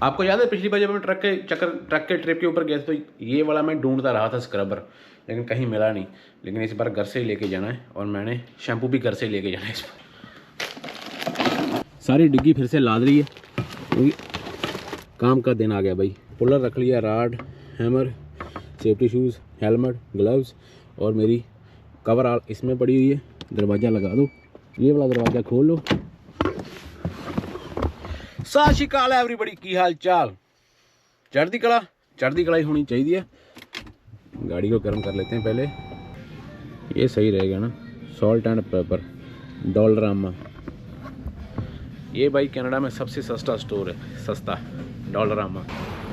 आपको याद है पिछली बार जब हम ट्रक के ट्रिप के ऊपर गए थे तो ये वाला मैं ढूंढता रहा था स्क्रबर, लेकिन कहीं मिला नहीं। लेकिन इस बार घर से ही लेके जाना है और मैंने शैम्पू भी घर से ही लेके जाना है। इस बार सारी डिग्गी फिर से लाद रही है क्योंकि काम का दिन आ गया भाई। पुलर रख लिया, rod, hammer, safety shoes, helmet, gloves और मेरी कवर आल इसमें पड़ी हुई है। दरवाज़ा लगा दो, ये वाला दरवाज़ा खोल लो। सत श्री अकाल एवरीबॉडी, की हाल चाल? चढ़ती कला ही होनी चाहिए है। गाड़ी को गर्म कर लेते हैं पहले, ये सही रहेगा ना। Salt and paper, Dollarama. ये भाई कनाडा में सबसे सस्ता स्टोर है, सस्ता डॉलरामा।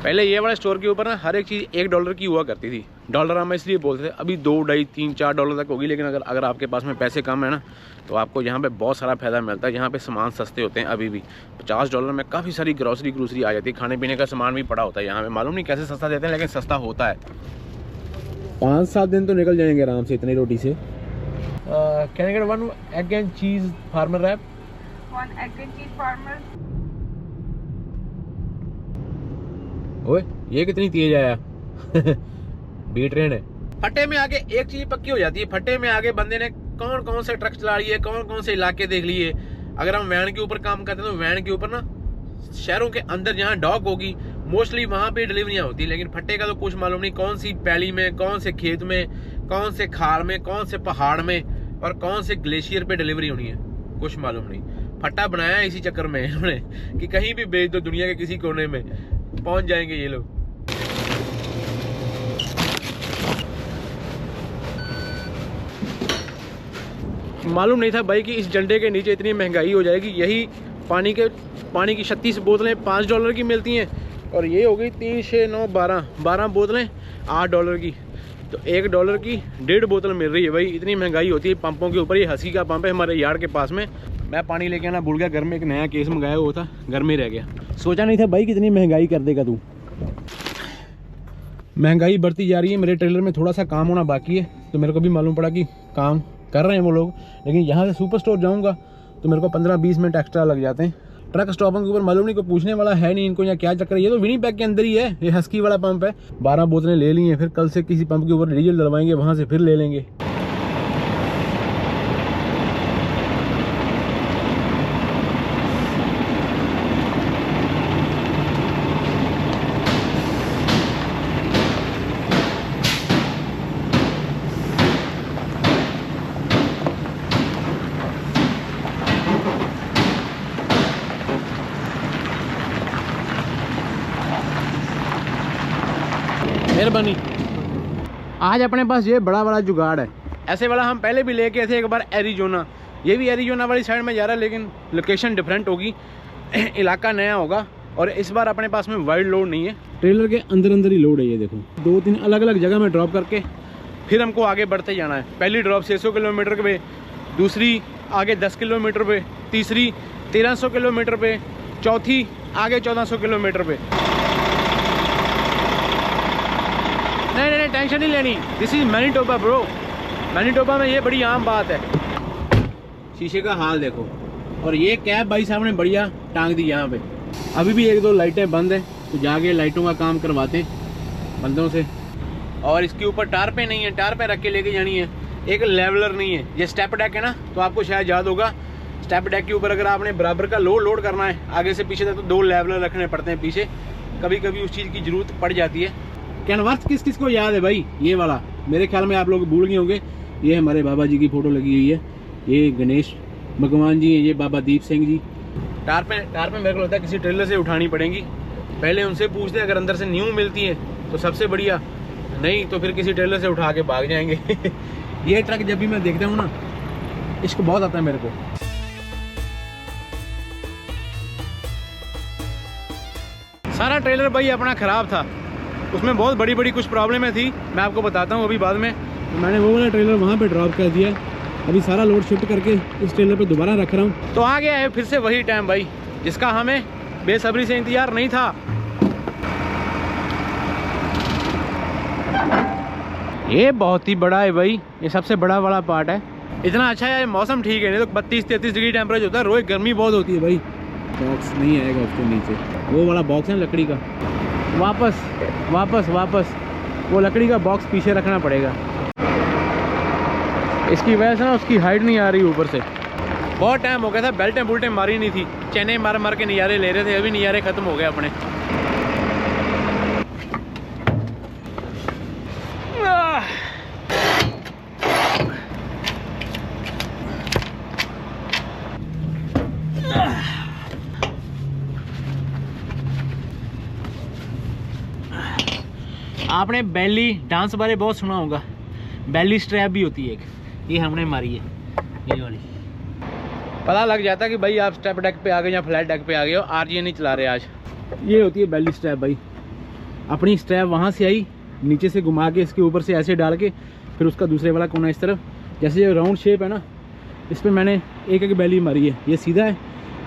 पहले ये वाले स्टोर के ऊपर ना हर एक चीज़ $1 की हुआ करती थी। डॉलरामा इसलिए बोलते थे, अभी $2, $2.5, $3, $4 तक होगी। लेकिन अगर आपके पास में पैसे कम है ना तो आपको यहाँ पे बहुत सारा फ़ायदा मिलता है। यहाँ पे सामान सस्ते होते हैं। अभी भी $50 में काफ़ी सारी ग्रोसरी आ जाती है। खाने पीने का सामान भी पड़ा होता है यहाँ पे। मालूम नहीं कैसे सस्ता देते हैं, लेकिन सस्ता होता है। 5-7 दिन तो निकल जाएंगे आराम से इतनी रोटी से। Can I get 1 egg and cheese farmer wrap? 1 egg and cheese farmer. ओए ये कितनी तेज आया। बी ट्रेन है। फट्टे में आगे एक चीज पक्की हो जाती है, फट्टे में आगे बंदे ने कौन कौन से ट्रक चला लिए, कौन कौन से इलाके देख लिए। अगर हम वैन के ऊपर काम करते हैं तो वैन के ऊपर ना शहरों के अंदर जहाँ डॉक होगी मोस्टली वहाँ पे डिलीवरियाँ होती है। लेकिन फट्टे का तो कुछ मालूम नहीं, कौन सी पैली में, कौन से खेत में, कौन से खाल में, कौन से पहाड़ में और कौन से ग्लेशियर पे डिलीवरी होनी है, कुछ मालूम नहीं। फट्टा बनाया इसी चक्कर में इन्होंने कि कहीं भी भेज दो, दुनिया के किसी कोने में पहुंच जाएंगे ये लोग। मालूम नहीं था भाई कि इस झंडे के नीचे इतनी महंगाई हो जाएगी। यही पानी की 36 बोतलें $5 की मिलती हैं और ये हो गई 3, 6, 9, 12 बोतलें $8 की। तो $1 की 1.5 बोतल मिल रही है भाई। इतनी महंगाई होती है पंपों के ऊपर। ये हंसी का पंप है हमारे यार्ड के पास में। मैं पानी लेके आना भूल गया, घर में एक नया केस मंगाया हुआ था, घर में रह गया। सोचा नहीं था भाई कितनी महंगाई कर देगा तू। महंगाई बढ़ती जा रही है। मेरे ट्रेलर में थोड़ा सा काम होना बाकी है तो मेरे को भी मालूम पड़ा कि काम कर रहे हैं वो लोग। लेकिन यहाँ से सुपर स्टोर जाऊँगा तो मेरे को 15-20 मिनट एक्स्ट्रा लग जाते हैं। ट्रक स्टॉपों के ऊपर मालूम नहीं, कोई पूछने वाला है नहीं इनको, या क्या चक्कर है। ये तो विनीपेग के अंदर ही है, ये हस्की वाला पंप है। 12 बोतलें ले ली हैं, फिर कल से किसी पंप के ऊपर डीजल डलवाएंगे, वहाँ से फिर ले लेंगे। मेहरबानी। आज अपने पास ये बड़ा वाला जुगाड़ है। ऐसे वाला हम पहले भी लेके थे एक बार एरिजोना। ये भी एरिजोना वाली साइड में जा रहा है लेकिन लोकेशन डिफरेंट होगी, इलाका नया होगा। और इस बार अपने पास में वाइड लोड नहीं है, ट्रेलर के अंदर ही लोड है। ये देखो 2-3 अलग जगह में ड्रॉप करके फिर हमको आगे बढ़ते जाना है। पहली ड्रॉप 600 किलोमीटर पे, दूसरी आगे 10 किलोमीटर पे, तीसरी 1300 किलोमीटर पे, चौथी आगे 1400 किलोमीटर पे। नहीं टेंशन नहीं लेनी। This is Manitoba bro. Manitoba में ये बड़ी आम बात है। शीशे का हाल देखो। और ये कैब भाई साहब ने बढ़िया टांग दी यहाँ पे। अभी भी 1-2 लाइटें बंद हैं तो जाके लाइटों का काम करवाते हैं बंदों से। और इसके ऊपर टारपें नहीं है, टारपें रख के लेके जानी है। एक लेवलर नहीं है। ये स्टेप डेक है ना, तो आपको शायद याद होगा स्टेप डेक के ऊपर अगर आपने बराबर का लोड करना है आगे से पीछे तक तो 2 लेवलर रखने पड़ते हैं पीछे। कभी कभी उस चीज़ की ज़रूरत पड़ जाती है। कैनवास किस को याद है भाई? ये वाला मेरे ख्याल में आप लोग भूल गए होंगे। ये हमारे बाबा जी की फ़ोटो लगी हुई है। ये गणेश भगवान जी हैं, ये बाबा दीप सिंह जी। टार पे मेरे को लगता है किसी ट्रेलर से उठानी पड़ेगी। पहले उनसे पूछते हैं, अगर अंदर से न्यू मिलती है तो सबसे बढ़िया, नहीं तो फिर किसी ट्रेलर से उठा के भाग जाएंगे। ये ट्रक जब भी मैं देखता हूँ ना, इश्क बहुत आता है मेरे को। सारा ट्रेलर भाई अपना ख़राब था, उसमें बहुत बड़ी कुछ प्रॉब्लमें थी। मैं आपको बताता हूँ अभी बाद में। तो मैंने वो वाला ट्रेलर वहाँ पे ड्रॉप कर दिया। अभी सारा लोड शिफ्ट करके इस ट्रेलर पे दोबारा रख रहा हूँ। तो आ गया है फिर से वही टाइम भाई जिसका हमें बेसब्री से इंतजार नहीं था। ये बहुत ही बड़ा है भाई, ये सबसे बड़ा वाला पार्ट है। इतना अच्छा है, मौसम ठीक है, नहीं तो 32-33 डिग्री टेम्परेचर होता है, रोज गर्मी बहुत होती है भाई। बॉक्स नहीं आएगा उसके नीचे, वो वाला बॉक्स है लकड़ी का, वापस वापस वापस वो लकड़ी का बॉक्स पीछे रखना पड़ेगा। इसकी वजह से ना उसकी हाइट नहीं आ रही ऊपर से। बहुत टाइम हो गया था, बेल्टें बुल्टें मारी नहीं थी, चेने मार मार के नज़ारे ले रहे थे, अभी नज़ारे ख़त्म हो गए अपने। आपने बेली डांस बारे बहुत सुना होगा, बेली स्ट्रैप भी होती है एक, ये हमने मारी है, ये वाली। पता लग जाता है कि भाई आप स्टेप डेक पे आ गए या फ्लैट डेक पे आ गए हो, आरजीए नहीं चला रहे आज। ये होती है बेली स्ट्रैप भाई। अपनी स्ट्रैप वहाँ से आई, नीचे से घुमा के इसके ऊपर से ऐसे डाल के, फिर उसका दूसरे वाला कोना इस तरफ, जैसे ये राउंड शेप है ना, इस पर मैंने एक एक बेली मारी है। ये सीधा है,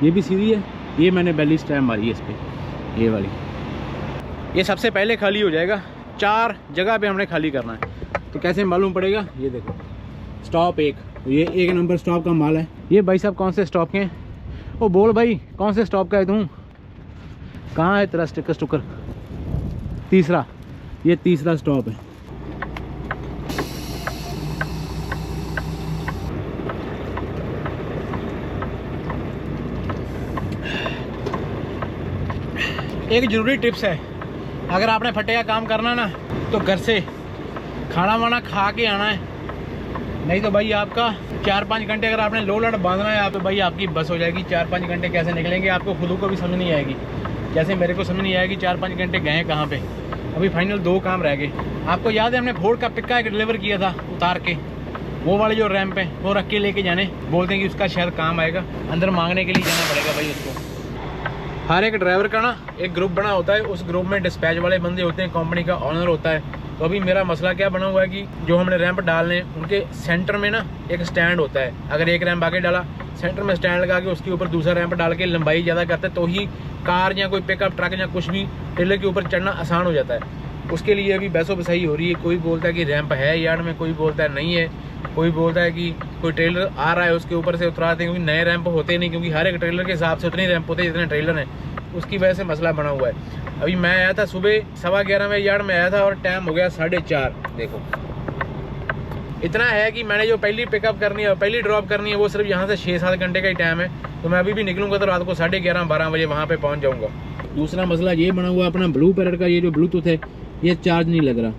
ये भी सीधी है, ये मैंने बेली स्ट्रैप मारी है इस पर, ये वाली। ये सबसे पहले खाली हो जाएगा, 4 जगह पे हमने खाली करना है। तो कैसे मालूम पड़ेगा, ये देखो स्टॉप 1, तो ये 1 नंबर स्टॉप का माल है। ये भाई साहब कौन से स्टॉप के हैं? ओ बोल भाई कौन से स्टॉप का है तू? कहाँ है तेरा स्टिकर स्टुकर? तीसरा, ये तीसरा स्टॉप है। एक ज़रूरी टिप्स है, अगर आपने फट्टे का काम करना ना तो घर से खाना वाना खा के आना है, नहीं तो भाई आपका 4-5 घंटे अगर आपने लो लड़ बांधना है आप, तो भाई आपकी बस हो जाएगी। 4-5 घंटे कैसे निकलेंगे आपको खुद को भी समझ नहीं आएगी, जैसे मेरे को समझ नहीं आएगी 4-5 घंटे गए कहाँ पे। अभी फाइनल 2 काम रह गए। आपको याद है हमने फोर्ड का पिक्का एक डिलीवर किया था उतार के, वो वाले जो रैंप है वो रख के लेके जाने, बोलते हैं कि उसका शायद काम आएगा, अंदर मांगने के लिए जाना पड़ेगा भाई उसको। हर एक ड्राइवर का ना एक ग्रुप बना होता है, उस ग्रुप में डिस्पैच वाले बंदे होते हैं, कंपनी का ऑनर होता है। तो अभी मेरा मसला क्या बना हुआ है कि जो हमने रैंप डालने उनके सेंटर में ना एक स्टैंड होता है, अगर एक रैंप आगे डाला सेंटर में स्टैंड लगा के उसके ऊपर दूसरा रैंप डाल के लंबाई ज़्यादा करते हैं, तो ही कार या कोई पिकअप ट्रक या कुछ भी ट्रेलर के ऊपर चढ़ना आसान हो जाता है। उसके लिए अभी बहसो बसाई हो रही है, कोई बोलता है कि रैंप है यार्ड में, कोई बोलता है नहीं है, कोई बोलता है कि कोई ट्रेलर आ रहा है उसके ऊपर से उतराते हैं, क्योंकि नए रैंप होते नहीं, क्योंकि हर एक ट्रेलर के हिसाब से उतने रैंप होते हैं जितने ट्रेलर हैं, उसकी वजह से मसला बना हुआ है। अभी मैं आया था सुबह 11:15 बजे यार्ड में आया था और टाइम हो गया 4:30। देखो इतना है कि मैंने जो पहली पिकअप करनी है, पहली ड्रॉप करनी है, वो सिर्फ यहाँ से 6-7 घंटे का ही टाइम है। तो मैं अभी भी निकलूंगा तो रात को 11:30-12 बजे वहाँ पे पहुँच जाऊँगा। दूसरा मसला ये बना हुआ अपना ब्लू पैरेट का, ये जो ब्लूटूथ है ये चार्ज नहीं लग रहा,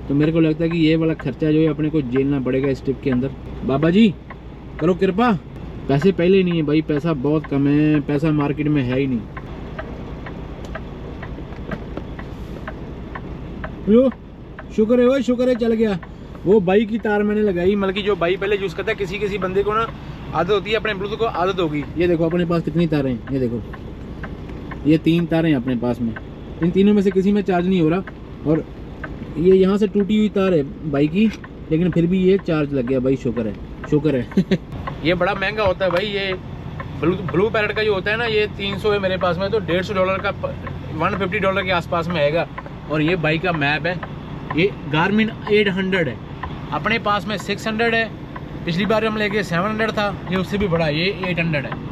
तो मेरे को लगता है कि ये वाला खर्चा जो है अपने को झेलना पड़ेगा इस ट्रिप के अंदर। बाबा जी करो कृपा, पैसे पहले ही नहीं है भाई, पैसा बहुत कम है, पैसा मार्केट में है ही नहीं। लो शुक्र है, वो शुक्र है चल गया। वो बाई की तार मैंने लगाई, मतलब कि जो बाई पहले यूज़ करता है, किसी बंदे को ना आदत होती है, अपने ब्लूटूथ को आदत होगी। ये देखो अपने पास कितनी तारें हैं, ये देखो ये 3 तारें हैं अपने पास में, इन तीनों में से किसी में चार्ज नहीं हो रहा, और ये यहाँ से टूटी हुई तार है बाई की, लेकिन फिर भी ये चार्ज लग गया भाई, शुक्र है शुक्र है। ये बड़ा महंगा होता है भाई, ये ब्लू पैरेट का जो होता है ना, ये 300 है मेरे पास में, तो $150 का $150 के आसपास में आएगा। और ये बाइक का मैप है, ये गार्मिन 800 है, अपने पास में 600 है, पिछली बार हम लेके 700 था, ये उससे भी बड़ा, ये 800 है।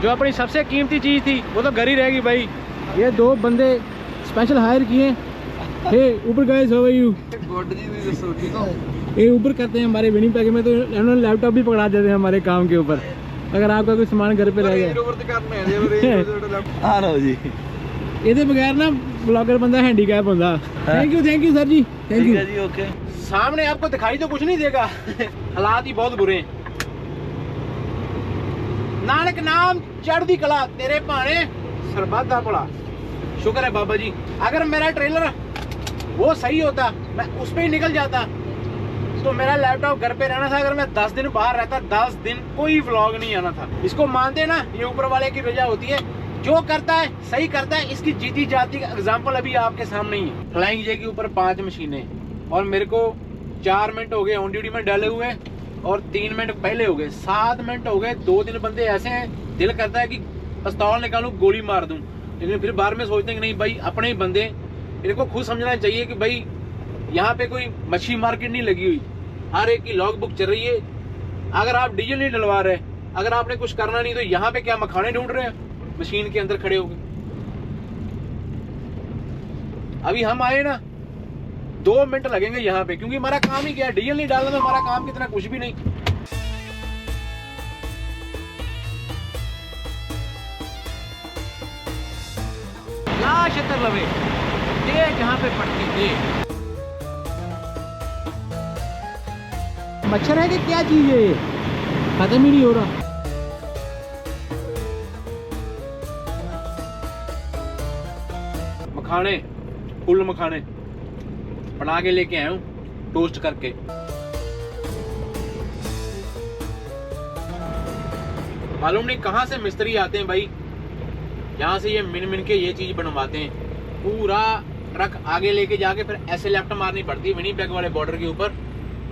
जो अपनी सबसे कीमती चीज़ थी वो तो घर ही रहेगी भाई। ये 2 बंदे स्पेशल हायर किए, हे ऊपर गाइस हाउ आर यू, ये ऊपर करते हैं हमारे विनिपेग में, तो उन्होंने लैपटॉप भी पकड़ा देते हैं हमारे काम के ऊपर, अगर आपका कोई सामान घर पे रह गया। ਇਹਦੇ बगैर ना ब्लॉगर बंदा हैंडीकैप होता। Thank you sir ji, thank you जी। ओके सामने आपको दिखाई तो कुछ नहीं देगा, हालात ही बहुत बुरे हैं। नानक नाम चढ़दी कला तेरे भाने सरबत दा भला। शुक्र है बाबा जी, अगर मेरा ट्रेलर वो सही होता, मैं उस पर ही निकल जाता, तो मेरा लैपटॉप घर पे रहना था। अगर मैं 10 दिन बाहर रहता, 10 दिन कोई व्लॉग नहीं आना था। इसको मानते ना, ये ऊपर वाले की रजा होती है, जो करता है सही करता है। इसकी जीती जाती का एग्जाम्पल अभी आपके सामने ही है। फ्लाइंग जे के ऊपर 5 मशीनें, और मेरे को 4 मिनट हो गए ऑन ड्यूटी में डाले हुए, और 3 मिनट पहले हो गए, 7 मिनट हो गए। 2-3 बंदे ऐसे हैं, दिल करता है कि पिस्तौल निकालूं गोली मार दूं, लेकिन फिर बाहर में सोचते हैं कि नहीं भाई अपने ही बंदे, इनको खुद समझना चाहिए कि भाई यहाँ पे कोई मच्छी मार्केट नहीं लगी हुई, हर एक की लॉग बुक चल रही है। अगर आप डीजल नहीं डलवा रहे, अगर आपने कुछ करना नहीं, तो यहाँ पे क्या मखाने ढूंढ रहे हैं मशीन के अंदर खड़े होकर? अभी हम आए ना 2 मिनट लगेंगे यहाँ पे, क्योंकि हमारा काम ही क्या है, डीजल नहीं डालना, तो हमारा काम कितना कुछ भी नहीं। शतर लवे दे जहाँ पे पटके दे। मच्छर है कि क्या चीज है ये, खत्म ही नहीं हो रहा। मखाने, फुल मखाने बना के लेके आया हूँ टोस्ट करके। मालूम नहीं कहाँ से मिस्त्री आते हैं भाई, यहाँ से ये मिन के ये चीज बनवाते हैं। पूरा ट्रक आगे लेके जाके फिर ऐसे लेफ्ट मारनी पड़ती है विनीपेग वाले बॉर्डर के ऊपर,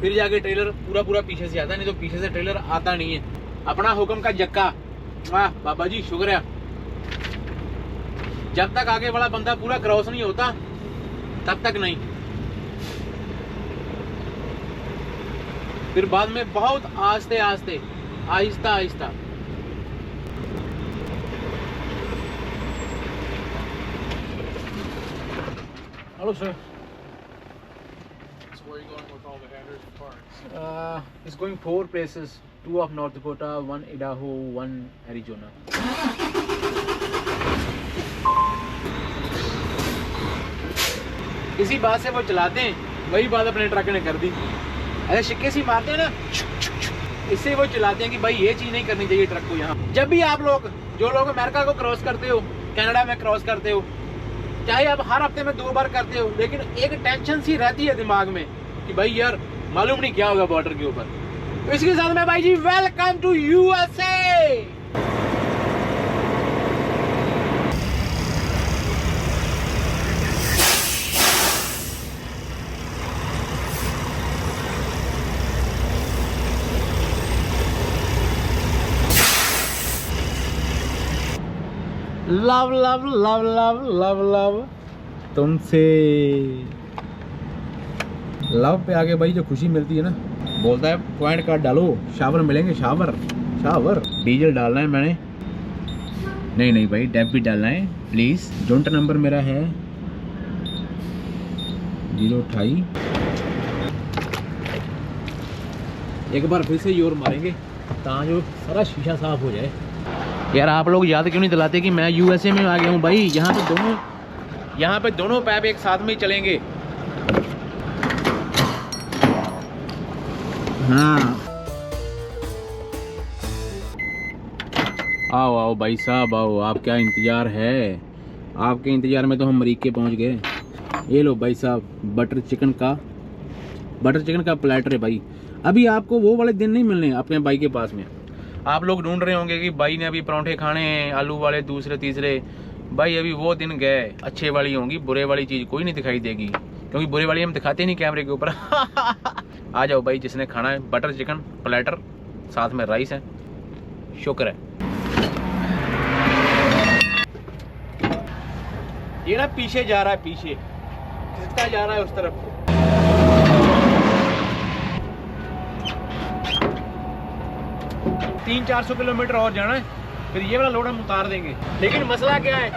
फिर जाके ट्रेलर पूरा पीछे से आता है, नहीं तो पीछे से ट्रेलर आता नहीं है। अपना हुक्म का जक्का, वाह बाबा जी शुक्रिया। जब तक आगे वाला बंदा पूरा क्रॉस नहीं होता तब तक नहीं, फिर बाद में बहुत आस्ते आस्ते Aahista Aahista. Hello, sir. So where are you going with all the hazardous parts? It's going 4 places, 2 of North Dakota, 1 Idaho, 1 Arizona. इसी बात से वो चलाते हैं, वही बात अपने ट्रक ने कर दी। ऐसे शिक्के सी मारते हैं ना, इससे वो चलाते हैं कि भाई ये चीज नहीं करनी चाहिए ट्रक को। यहाँ जब भी आप लोग, जो लोग अमेरिका को क्रॉस करते हो, कनाडा में क्रॉस करते हो, चाहे आप हर हफ्ते में 2 बार करते हो, लेकिन एक टेंशन सी रहती है दिमाग में कि भाई यार मालूम नहीं क्या होगा बॉर्डर के ऊपर। तो इसके साथ में भाई जी welcome to USA. Love love love love love love तुमसे। लव पे आगे भाई जो खुशी मिलती है ना, बोलता है पॉइंट कार्ड डालो, शावर मिलेंगे, शावर शावर। डीजल डालना है मैंने, नहीं भाई डेबिट डालना है प्लीज। जोंट नंबर मेरा है 028। एक बार फिर से जोर मारेंगे ताकि सारा शीशा साफ हो जाए। यार आप लोग याद क्यों नहीं दिलाते कि मैं यूएसए में आ गया हूँ भाई। यहाँ पे दोनों पैप एक साथ में ही चलेंगे। हाँ आओ आओ भाई साहब आओ, आप क्या इंतजार है, आपके इंतजार में तो हम अमेरिका पहुँच गए। ये लो भाई साहब बटर चिकन का प्लेटर है भाई। अभी आपको वो वाले दिन नहीं मिलने अपने भाई के पास में। आप लोग ढूंढ रहे होंगे कि भाई ने अभी परांठे खाने हैं, आलू वाले दूसरे तीसरे। भाई अभी वो दिन गए, अच्छे वाली होंगी, बुरे वाली चीज कोई नहीं दिखाई देगी, क्योंकि बुरे वाली हम दिखाते नहीं कैमरे के ऊपर। आ जाओ भाई जिसने खाना है, बटर चिकन प्लेटर, साथ में राइस है, शुक्र है। ये ना पीछे जा रहा है, पीछे खिसकता जा रहा है उस तरफ। 300-400 किलोमीटर और जाना है, फिर ये वाला लोड हम उतार देंगे। लेकिन मसला क्या है,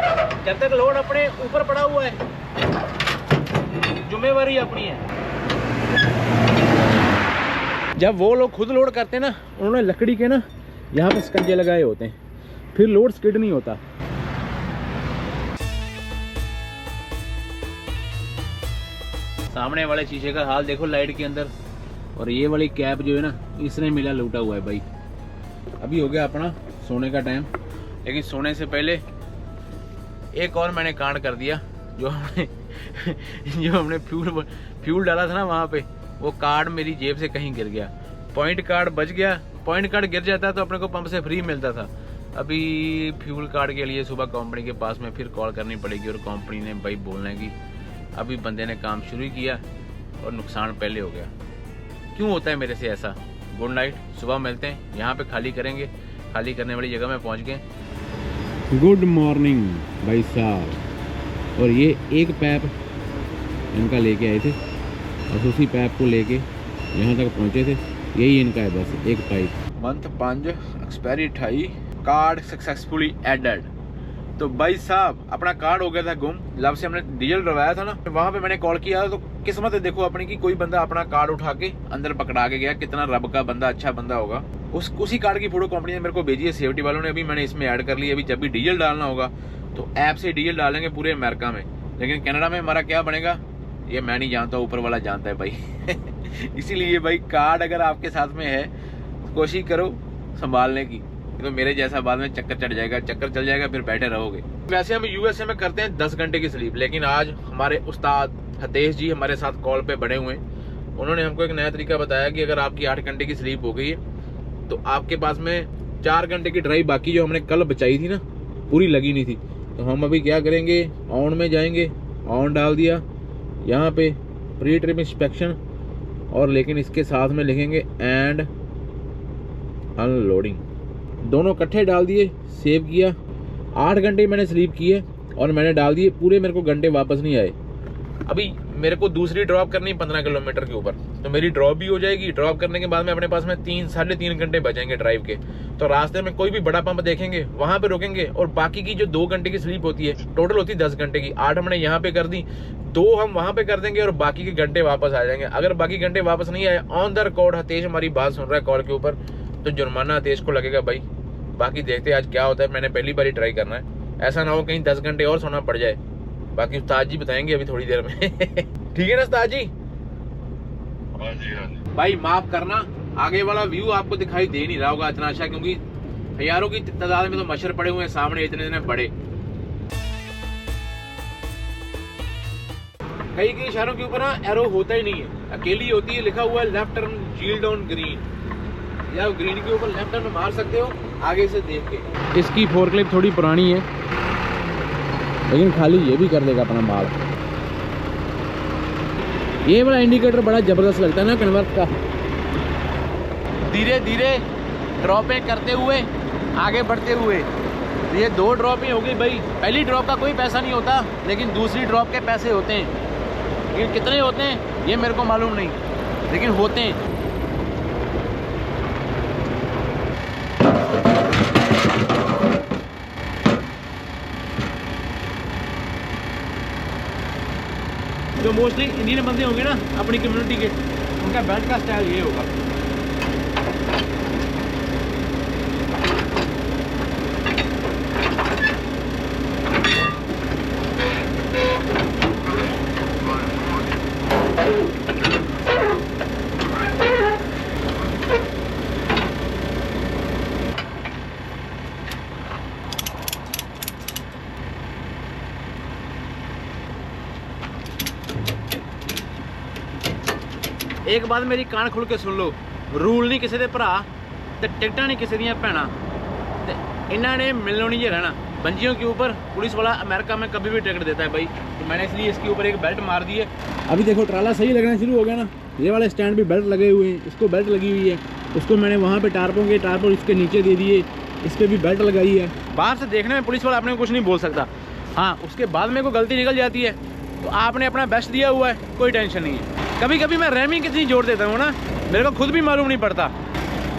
जब तक लोड अपने ऊपर पड़ा हुआ है, जिम्मेवारी अपनी है। जब वो लोग खुद लोड करते हैं ना, उन्होंने लकड़ी के ना यहाँ पे स्कंजे लगाए होते हैं, फिर लोड स्किड नहीं होता। सामने वाले शीशे का हाल देखो लाइट के अंदर। और ये वाली कैप जो है ना, इसने मिला लूटा हुआ है भाई। अभी हो गया अपना सोने का टाइम, लेकिन सोने से पहले एक और मैंने कांड कर दिया। जो हमने फ्यूल डाला था ना वहाँ पे, वो कार्ड मेरी जेब से कहीं गिर गया। पॉइंट कार्ड बच गया। पॉइंट कार्ड गिर जाता तो अपने को पंप से फ्री मिलता था। अभी फ्यूल कार्ड के लिए सुबह कंपनी के पास में फिर कॉल करनी पड़ेगी, और कंपनी ने भाई बोलना है कि अभी बंदे ने काम शुरू किया और नुकसान पहले हो गया। क्यों होता है मेरे से ऐसा? गुड नाइट, सुबह मिलते हैं। यहाँ पे खाली करेंगे, खाली करने वाली जगह में पहुँच गए। गुड मॉर्निंग भाई साहब। और ये एक पैप इनका लेके आए थे, और उसी पैप को लेके यहाँ तक पहुँचे थे, यही इनका है बस एक pipe. Month 5 expiry 28, card successfully added. तो भाई साहब अपना कार्ड हो गया था गुम, जब से हमने डीजल डलवाया था ना, वहाँ पे मैंने कॉल किया तो किस्मत है देखो अपनी कि कोई बंदा अपना कार्ड उठा के अंदर पकड़ा के गया। कितना रब का बंदा, अच्छा बंदा होगा। उसी कार्ड की फोटो कंपनी ने मेरे को भेजी है, सेफ्टी वालों ने। अभी मैंने इसमें ऐड कर ली। अभी जब भी डीजल डालना होगा तो ऐप से डीजल डालेंगे पूरे अमेरिका में, लेकिन कनाडा में हमारा क्या बनेगा ये मैं नहीं जानता, ऊपर वाला जानता है भाई। इसीलिए भाई कार्ड अगर आपके साथ में है कोशिश करो संभालने की, तो मेरे जैसा बाद में चक्कर चढ़ जाएगा, चक्कर चल जाएगा, फिर बैठे रहोगे। वैसे हम यूएसए में करते हैं 10 घंटे की स्लीप, लेकिन आज हमारे उस्ताद हतेश जी हमारे साथ कॉल पे बने हुए हैं। उन्होंने हमको एक नया तरीका बताया कि अगर आपकी 8 घंटे की स्लीप हो गई है तो आपके पास में 4 घंटे की ड्राइव बाकी जो हमने कल बचाई थी ना, पूरी लगी नहीं थी। तो हम अभी क्या करेंगे, ऑन में जाएंगे, ऑन डाल दिया यहाँ पे प्री ट्रिप इंस्पेक्शन, और लेकिन इसके साथ में लिखेंगे एंड अनलोडिंग, दोनों इकट्ठे डाल दिए, सेव किया। 8 घंटे मैंने स्लीप की है और मैंने डाल दिए पूरे, मेरे को घंटे वापस नहीं आए। अभी मेरे को दूसरी ड्रॉप करनी 15 किलोमीटर के ऊपर, तो मेरी ड्रॉप भी हो जाएगी। ड्रॉप करने के बाद में अपने पास में 3-3.5 घंटे बचेंगे ड्राइव के। तो रास्ते में कोई भी बड़ा पंप देखेंगे वहां पे रुकेंगे, और बाकी की जो 2 घंटे की स्लीप होती है, टोटल होती है 10 घंटे की, 8 हमने यहाँ पे कर दी, 2 हम वहां पे कर देंगे और बाकी के घंटे वापस आ जाएंगे। अगर बाकी घंटे वापस नहीं आए, ऑन द रिकॉर्ड हतेश हमारी बात सुन रहा है कॉल के ऊपर, तो जुर्माना हतेश को लगेगा भाई। बाकी देखते हैं आज क्या होता है, मैंने पहली बार ही ट्राई करना है, ऐसा ना हो कहीं 10 घंटे और सोना पड़ जाए। बाकी उस्ताद जी बताएंगे अभी थोड़ी देर में। ठीक है ना उस्ताद जी? हाँ जी। भाई माफ करना, आगे वाला व्यू आपको दिखाई दे नहीं रहा होगा इतना अच्छा, क्योंकि हजारों की तादाद में तो मच्छर पड़े हुए हैं सामने, इतने बड़े। कई इशारों के ऊपर ना एरो होता ही नहीं है, अकेली होती है, लिखा हुआ है left turn shield on green, या ग्रीन के ऊपर लेफ्ट टर्न मार सकते हो आगे से देख के। इसकी फोरक्लिप थोड़ी पुरानी है, लेकिन खाली ये भी कर देगा अपना माल। ये वाला इंडिकेटर बड़ा जबरदस्त लगता है ना कन्वर्ट का। धीरे धीरे ड्रॉपें करते हुए आगे बढ़ते हुए, ये 2 ड्रॉप ही हो गई भाई। पहली ड्रॉप का कोई पैसा नहीं होता, लेकिन दूसरी ड्रॉप के पैसे होते हैं। ये कितने होते हैं ये मेरे को मालूम नहीं, लेकिन होते हैं। जो मोस्टली इंडियन बंदे होंगे ना अपनी कम्युनिटी के, उनका बेल्ट का स्टाइल ये होगा। एक बात मेरी कान खुल के सुन लो, रूल नहीं किसी के भरा ते टिकटा नहीं किसी दियां भैना, ते इन्होंने मिलना नहीं है रहना। बंजियों के ऊपर पुलिस वाला अमेरिका में कभी भी टिकट देता है भाई, तो मैंने इसलिए इसके ऊपर एक बेल्ट मार दी है। अभी देखो ट्राला सही लगना शुरू हो गया ना, ये वाले स्टैंड भी बेल्ट लगे हुए हैं, इसको बेल्ट लगी हुई है, उसको मैंने वहाँ पे टारपों इसके नीचे दे दिए, इस पर भी बेल्ट लगाई है। बाहर से देखने में पुलिस वाला अपने को कुछ नहीं बोल सकता। हाँ, उसके बाद में कोई गलती निकल जाती है तो आपने अपना बेस्ट दिया हुआ है, कोई टेंशन नहीं है। कभी कभी मैं रैमिंग कितनी जोड़ देता हूँ ना, मेरे को खुद भी मालूम नहीं पड़ता।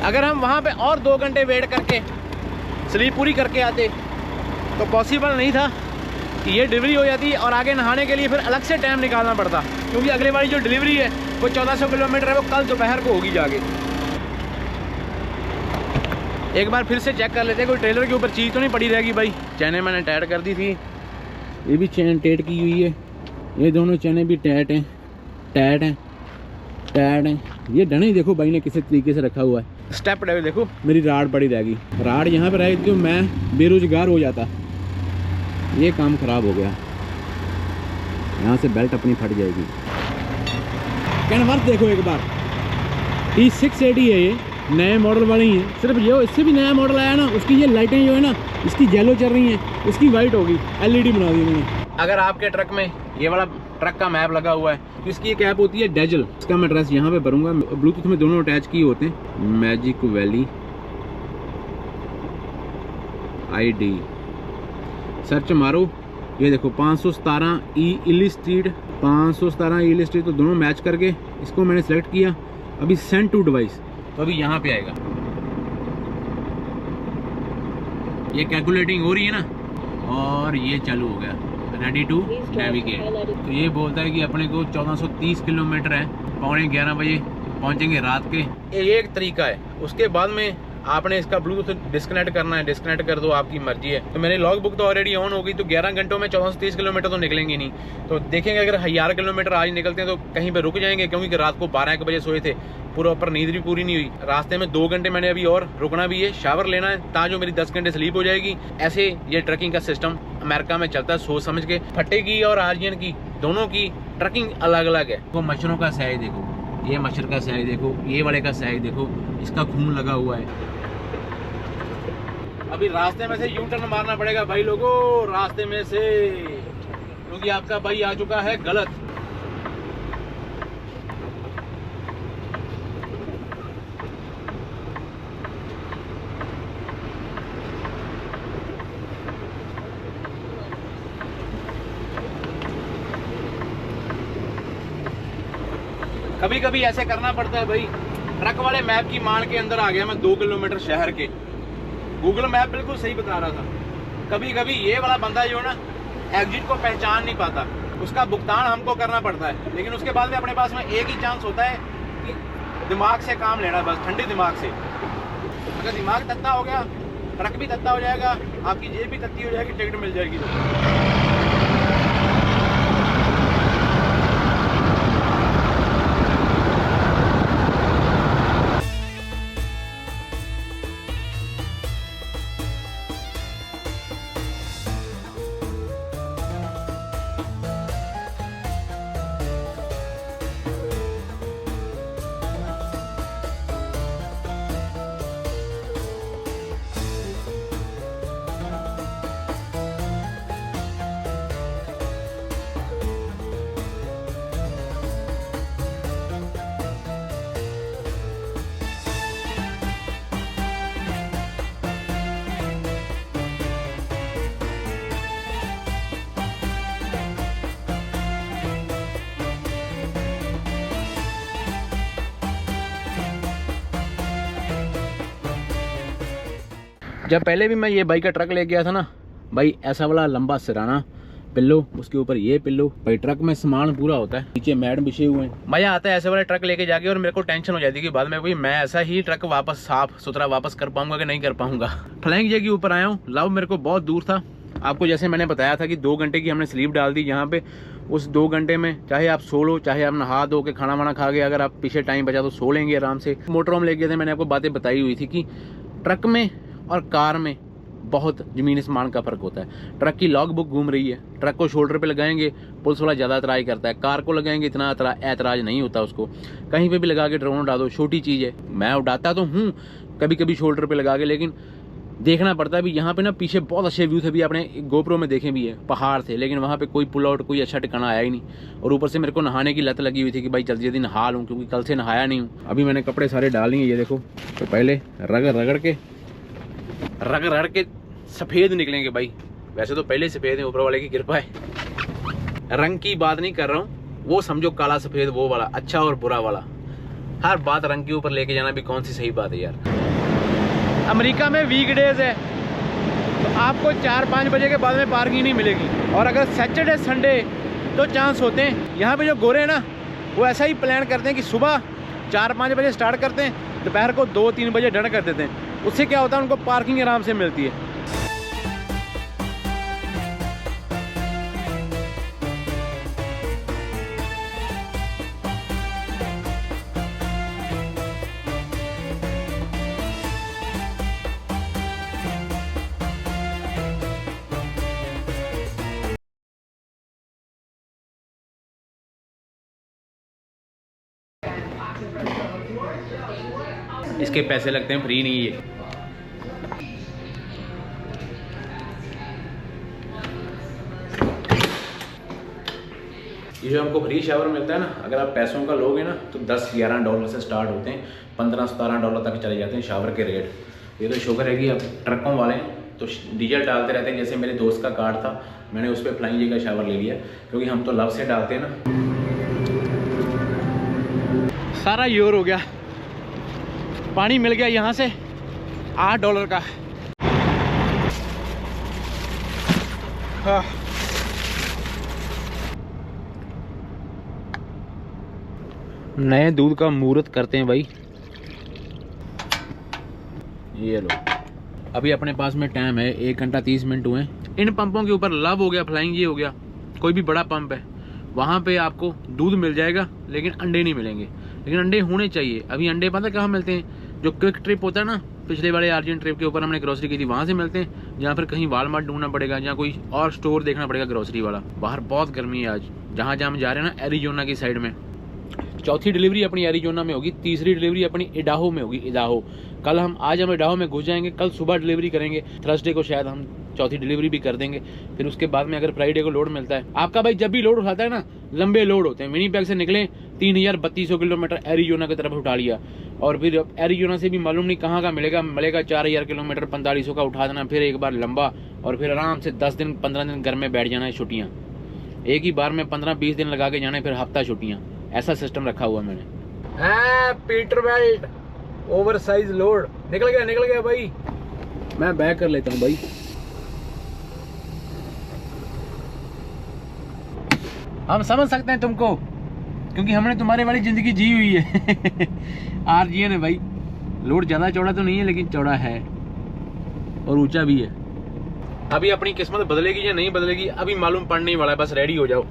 अगर हम वहाँ पे और 2 घंटे वेट करके स्लीप पूरी करके आते तो पॉसिबल नहीं था कि ये डिलीवरी हो जाती, और आगे नहाने के लिए फिर अलग से टाइम निकालना पड़ता, क्योंकि अगले वाली जो डिलीवरी है वो 1400 किलोमीटर है, वो कल दोपहर को होगी जाके। एक बार फिर से चेक कर लेते, कोई ट्रेलर के ऊपर चीज़ तो नहीं पड़ी रहेगी भाई। चैनें मैंने टाइट कर दी थी, ये भी चैन टाइट की हुई है, ये दोनों चैनें भी टाइट हैं, टाइट हैं। ये डने देखो भाई ने किस तरीके से रखा हुआ है। स्टेप देखो, मेरी राड पड़ी रहेगी, राड यहाँ पे रहेगी तो मैं बेरोजगार हो जाता। ये काम खराब हो गया, यहाँ से बेल्ट अपनी फट जाएगी। कैनवर्थ देखो एक बार, T680 है, ये नए मॉडल वाली है। सिर्फ ये इससे भी नया मॉडल आया ना, उसकी ये लाइटें जो है ना, इसकी येलो चल रही हैं, उसकी वाइट होगी, LED बना दी उन्होंने। अगर आपके ट्रक में ये वाला ट्रक का मैप लगा हुआ है तो इसकी एक ऐप होती है डेजल, इसका मैं एड्रेस यहाँ पे भरूंगा। ब्लूटूथ में दोनों अटैच किए होते हैं। मैजिक वैली ID सर्च मारो, ये देखो 517 E इली स्ट्रीट, 517 E इली स्ट्रीट, तो दोनों मैच करके इसको मैंने सेलेक्ट किया। अभी सेंड टू डिवाइस, तो अभी यहाँ पे आएगा। ये कैलकुलेटिंग हो रही है ना, और ये चालू हो गया, रेडी टू नेविगेट। तो ये बोलता है कि अपने को 1430 किलोमीटर है, 11:15 बजे पहुंचेंगे रात के। ये एक तरीका है। उसके बाद में आपने इसका ब्लूटूथ डिस्कनेक्ट करना है, डिस्कनेक्ट कर दो, आपकी मर्जी है। तो मेरी लॉग बुक तो ऑलरेडी ऑन हो गई, तो 11 घंटों में 1430 किलोमीटर तो निकलेंगे नहीं। तो देखेंगे अगर 1000 किलोमीटर आज निकलते हैं तो कहीं पे रुक जाएंगे, क्योंकि रात को 12 बजे सोए थे, पूरा ऊपर नींद भी पूरी नहीं हुई। रास्ते में 2 घंटे मैंने अभी और रुकना भी है, शावर लेना है, ताकि मेरी 10 घंटे स्लीप हो जाएगी। ऐसे ये ट्रकिंग का सिस्टम अमेरिका में चलता है, सोच समझ के। फट्टे की और आर्यन की दोनों की ट्रकिंग अलग अलग है। तो मच्छरों का साइज देखो, ये मच्छर का साइज देखो, ये वाले का साइज देखो, इसका खून लगा हुआ है। अभी रास्ते में से यू टर्न मारना पड़ेगा भाई लोगों, रास्ते में से, क्योंकि आपका भाई आ चुका है गलत। कभी कभी ऐसे करना पड़ता है भाई। ट्रक वाले मैप की मान के अंदर आ गया मैं 2 किलोमीटर शहर के। गूगल मैप बिल्कुल सही बता रहा था। कभी कभी ये वाला बंदा जो है ना एग्जिट को पहचान नहीं पाता, उसका भुगतान हमको करना पड़ता है। लेकिन उसके बाद में अपने पास में एक ही चांस होता है कि दिमाग से काम लेना, बस ठंडे दिमाग से। अगर दिमाग तत्ता हो गया, ट्रक भी तत्ता हो जाएगा, आपकी जेब भी तत्ती हो जाएगी, टिकट मिल जाएगी। जब पहले भी मैं ये बाइक का ट्रक ले गया था ना भाई, ऐसा वाला लंबा सिराना पिल्लो, उसके ऊपर ये पिल्लो भाई, ट्रक में सामान पूरा होता है, नीचे मैट बिछे हुए हैं। मजा आता है ऐसे वाले ट्रक लेके जाके। और मेरे को टेंशन हो जाती है कि बाद में भाई मैं ऐसा ही ट्रक वापस साफ सुथरा वापस कर पाऊंगा कि नहीं कर पाऊंगा। फ्लाइंग जे के ऊपर आया हूँ। लव मेरे को बहुत दूर था। आपको जैसे मैंने बताया था कि 2 घंटे की हमने स्लीप डाल दी यहाँ पे। उस 2 घंटे में चाहे आप सो लो, चाहे आप नहा धो के खाना वाना खा के, अगर आप पीछे टाइम बचा तो सो लेंगे आराम से। मोटर होम ले गए थे, मैंने आपको बातें बताई हुई थी कि ट्रक में और कार में बहुत ज़मीन आसमान का फ़र्क होता है। ट्रक की लॉग बुक घूम रही है, ट्रक को शोल्डर पे लगाएंगे पुलिस वाला ज़्यादा एतराज़ करता है, कार को लगाएंगे इतना एतराज़ नहीं होता उसको। कहीं पे भी लगा के ड्रोन उड़ा दो, छोटी चीज़ है। मैं उड़ाता तो हूँ कभी कभी शोल्डर पे लगा के, लेकिन देखना पड़ता है। अभी यहाँ पे ना पीछे बहुत अच्छे व्यू थे, भी आपने गोप्रो में देखे भी है, पहाड़ थे, लेकिन वहाँ पे कोई पुल आउट, कोई अच्छा ठिकाना आया ही नहीं। और ऊपर से मेरे को नहाने की लत लगी हुई थी कि भाई जल्दी जल्दी नहा लूँ, क्योंकि कल से नहाया नहीं हूँ। अभी मैंने कपड़े सारे डाल लिए, ये देखो। तो पहले रगड़ के सफ़ेद निकलेंगे भाई। वैसे तो पहले सफ़ेद है, ऊपर वाले की कृपा है। रंग की बात नहीं कर रहा हूँ, वो समझो काला सफ़ेद, वो वाला अच्छा और बुरा वाला। हर बात रंग के ऊपर लेके जाना भी कौन सी सही बात है यार। अमेरिका में वीकडेज है तो आपको 4-5 बजे के बाद में पार्किंग नहीं मिलेगी। और अगर सैटरडे संडे तो चांस होते हैं। यहाँ पे जो गोरे हैं ना, वो ऐसा ही प्लान करते हैं कि सुबह 4-5 बजे स्टार्ट करते हैं, दोपहर को 2-3 बजे डन कर देते हैं। उससे क्या होता है, उनको पार्किंग आराम से मिलती है। इसके पैसे लगते हैं, फ्री नहीं है। ये जो हमको फ्री शावर मिलता है ना, अगर आप पैसों का लोगे ना तो $10-11 से स्टार्ट होते हैं, $15-17 तक चले जाते हैं शावर के रेट। ये तो शुक्र है कि अब ट्रकों वाले तो डीजल डालते रहते हैं। जैसे मेरे दोस्त का कार्ड था, मैंने उस पर फ्लाइंग जे का शावर ले लिया, क्योंकि हम तो लव से डालते हैं ना। सारा योर हो गया। पानी मिल गया यहाँ से $8 का। हाँ। नए दूध का मुहूर्त करते हैं भाई। ये लो, अभी अपने पास में टाइम है 1 घंटा 30 मिनट हुए। इन पंपों के ऊपर लव हो गया, फ्लाइंग ये हो गया, कोई भी बड़ा पंप है वहाँ पे आपको दूध मिल जाएगा लेकिन अंडे नहीं मिलेंगे। लेकिन अंडे होने चाहिए। अभी अंडे पता कहाँ मिलते हैं? जो क्विक ट्रिप होता है ना, पिछले वाले अर्जेंट ट्रिप के ऊपर हमने ग्रोसरी की थी, वहाँ से मिलते हैं। या फिर कहीं वालमार्ट ढूंढना पड़ेगा, या कोई और स्टोर देखना पड़ेगा ग्रोसरी वाला। बाहर बहुत गर्मी है आज। जहाँ जहाँ हम जा रहे हैं ना, एरिजोना की साइड में। चौथी डिलीवरी अपनी एरिजोना में होगी, तीसरी डिलीवरी अपनी इडाहो में होगी। इडाहो कल हम आज हम इडाहो में घुस जाएंगे, कल सुबह डिलीवरी करेंगे। थर्सडे को शायद हम चौथी डिलीवरी भी कर देंगे। फिर उसके बाद में अगर फ्राइडे को लोड मिलता है आपका भाई, जब भी लोड उठाता है ना, लंबे लोड होते हैं। विनिपेग से निकले 3200 किलोमीटर एरिजोना की तरफ उठा लिया, और फिर एरिजोना से भी मालूम नहीं कहाँ का मिलेगा 4000 किलोमीटर 4500 का उठा देना, फिर एक बार लंबा, और फिर आराम से 10 दिन 15 दिन घर में बैठ जाना है। छुट्टियाँ एक ही बार में 15-20 दिन लगा के जाना, फिर हफ्ता छुट्टियाँ। ऐसा सिस्टम रखा हुआ मैंने। Peter belt over size load निकल गया भाई। मैं बैक कर लेता हूँ भाई। हम समझ सकते हैं तुमको, क्योंकि हमने तुम्हारे वाली जिंदगी जी हुई है। आरजीएन है भाई। लोड ज्यादा चौड़ा तो नहीं है, लेकिन चौड़ा है और ऊंचा भी है। अभी अपनी किस्मत बदलेगी या नहीं बदलेगी अभी मालूम पड़ने ही वाला है। बस रेडी हो जाओ।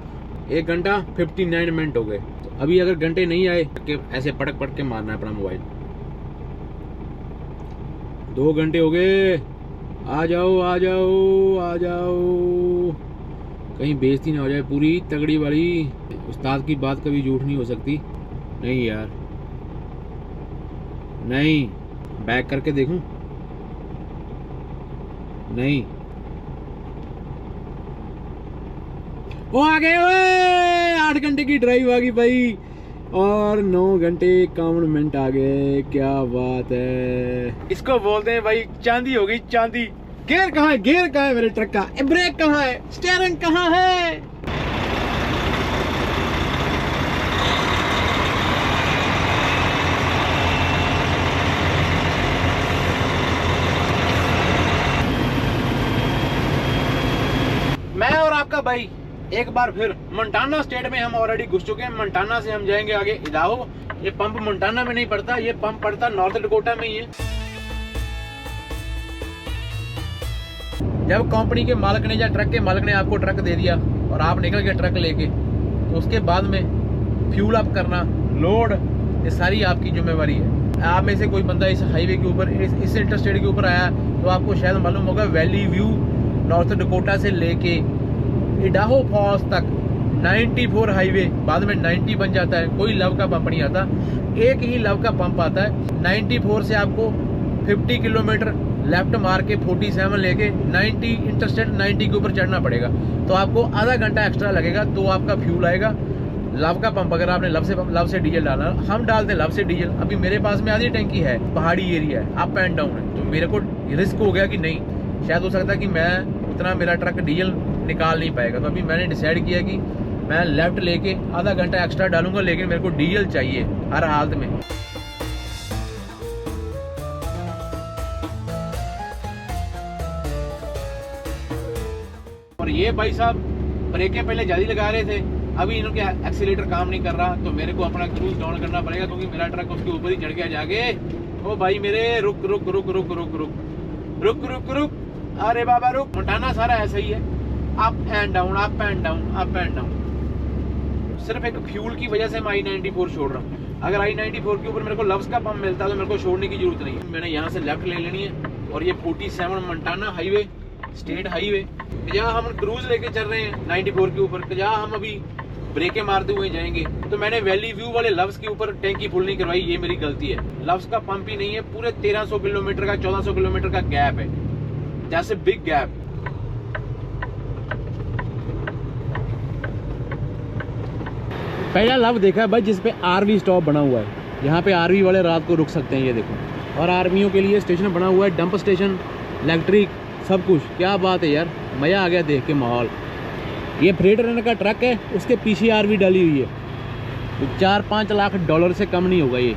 1 घंटा 59 मिनट हो गए। अभी अगर घंटे नहीं आए कि ऐसे पटक के मारना है अपना मोबाइल। 2 घंटे हो गए। आ जाओ आ जाओ आ जाओ, कहीं बेइज्जती ना हो जाए पूरी तगड़ी वाली। उस्ताद की बात कभी झूठ नहीं हो सकती। नहीं यार नहीं, बैक करके देखूं? नहीं। वो आ गए ओए, 8 घंटे की ड्राइव आ गई भाई, और 9 घंटे 51 मिनट आ गए। क्या बात है। इसको बोलते हैं भाई चांदी हो गई, चांदी। गियर कहाँ है? गियर कहाँ है मेरे ट्रक का? ब्रेक कहाँ है? स्टीयरिंग कहाँ है? मैं और आपका भाई एक बार फिर मोंटाना स्टेट में हम ऑलरेडी घुस चुके हैं। मोंटाना से हम जाएंगे आगे इडाहो। ये पंप मोंटाना में नहीं पड़ता, ये पंप पड़ता नॉर्थ डकोटा में ही है। जब कंपनी के मालिक ने या ट्रक के मालिक ने आपको ट्रक दे दिया और आप निकल गए ट्रक लेके, तो उसके बाद में फ्यूल अप करना, लोड, ये सारी आपकी जिम्मेवारी है। आप में से कोई बंदा इस हाईवे के ऊपर, इस इंटरस्टेट के ऊपर आया तो आपको शायद मालूम होगा, वैली व्यू नॉर्थ डकोटा से लेके इडाहो फॉल्स तक 94 हाईवे, बाद में 90 बन जाता है। कोई लव का पंप नहीं आता, एक ही लव का पंप आता है। 94 से आपको 50 किलोमीटर लेफ्ट मार के 47 लेके 90 इंटरस्टेट 90 के ऊपर चढ़ना पड़ेगा। तो आपको आधा घंटा एक्स्ट्रा लगेगा, तो आपका फ्यूल आएगा। लव का पंप अगर आपने लव से डीजल डालना, हम डालते हैं लव से डीजल। अभी मेरे पास में आधी टैंकी है, पहाड़ी एरिया है, अप एंड डाउन है, तो मेरे को रिस्क हो गया कि नहीं, शायद हो सकता है कि मैं उतना मेरा ट्रक डीजल निकाल नहीं पाएगा। तो अभी मैंने डिसाइड किया कि मैं लेफ्ट लेके आधा घंटा एक्स्ट्रा डालूंगा, लेकिन मेरे को डीजल चाहिए हर हालत में। और ये भाई साहब ब्रेकें पहले जल्दी लगा रहे थे, अभी इनके एक्सीलेटर काम नहीं कर रहा, तो मेरे को अपना क्रूज डाउन करना पड़ेगा, क्योंकि मेरा ट्रक उसके ऊपर ही चढ़ गया जाके। ओ भाई मेरे रुक रुक रुक रुक रुक रुक रुक रुक रुक, अरे बाबा रुक। मोंटाना सारा ऐसा ही है, up and down up and down up and down. सिर्फ एक फ्यूल की वजह से मैं I-94 छोड़ रहा हूँ। अगर I-94 के ऊपर मेरे को लव्स का पंप मिलता तो मेरे को छोड़ने की जरूरत नहीं है। मैंने यहाँ से लेफ्ट ले लेनी है, और ये 47 मोंटाना हाईवे, स्टेट हाईवे, जहाँ हम क्रूज लेके चल रहे हैं 94 के ऊपर, जहाँ हम अभी ब्रेकें मारते हुए जाएंगे। तो मैंने वैली व्यू वाले लव्स के ऊपर टैंकी फुल नहीं करवाई, ये मेरी गलती है। लव्स का पंप ही नहीं है, पूरे 1300 किलोमीटर का 1400 किलोमीटर का गैप है, जैसे बिग गैप। पहला लव देखा है भाई जिसपे आरवी स्टॉप बना हुआ है, यहाँ पे आरवी वाले रात को रुक सकते हैं, ये देखो। और आर्मियों के लिए स्टेशन बना हुआ है, डंप स्टेशन, इलेक्ट्रिक, सब कुछ। क्या बात है यार, मज़ा आ गया देख के माहौल। ये फ्रेट रनर का ट्रक है, उसके पीछे आरवी डाली हुई है। $4-5 लाख से कम नहीं होगा ये।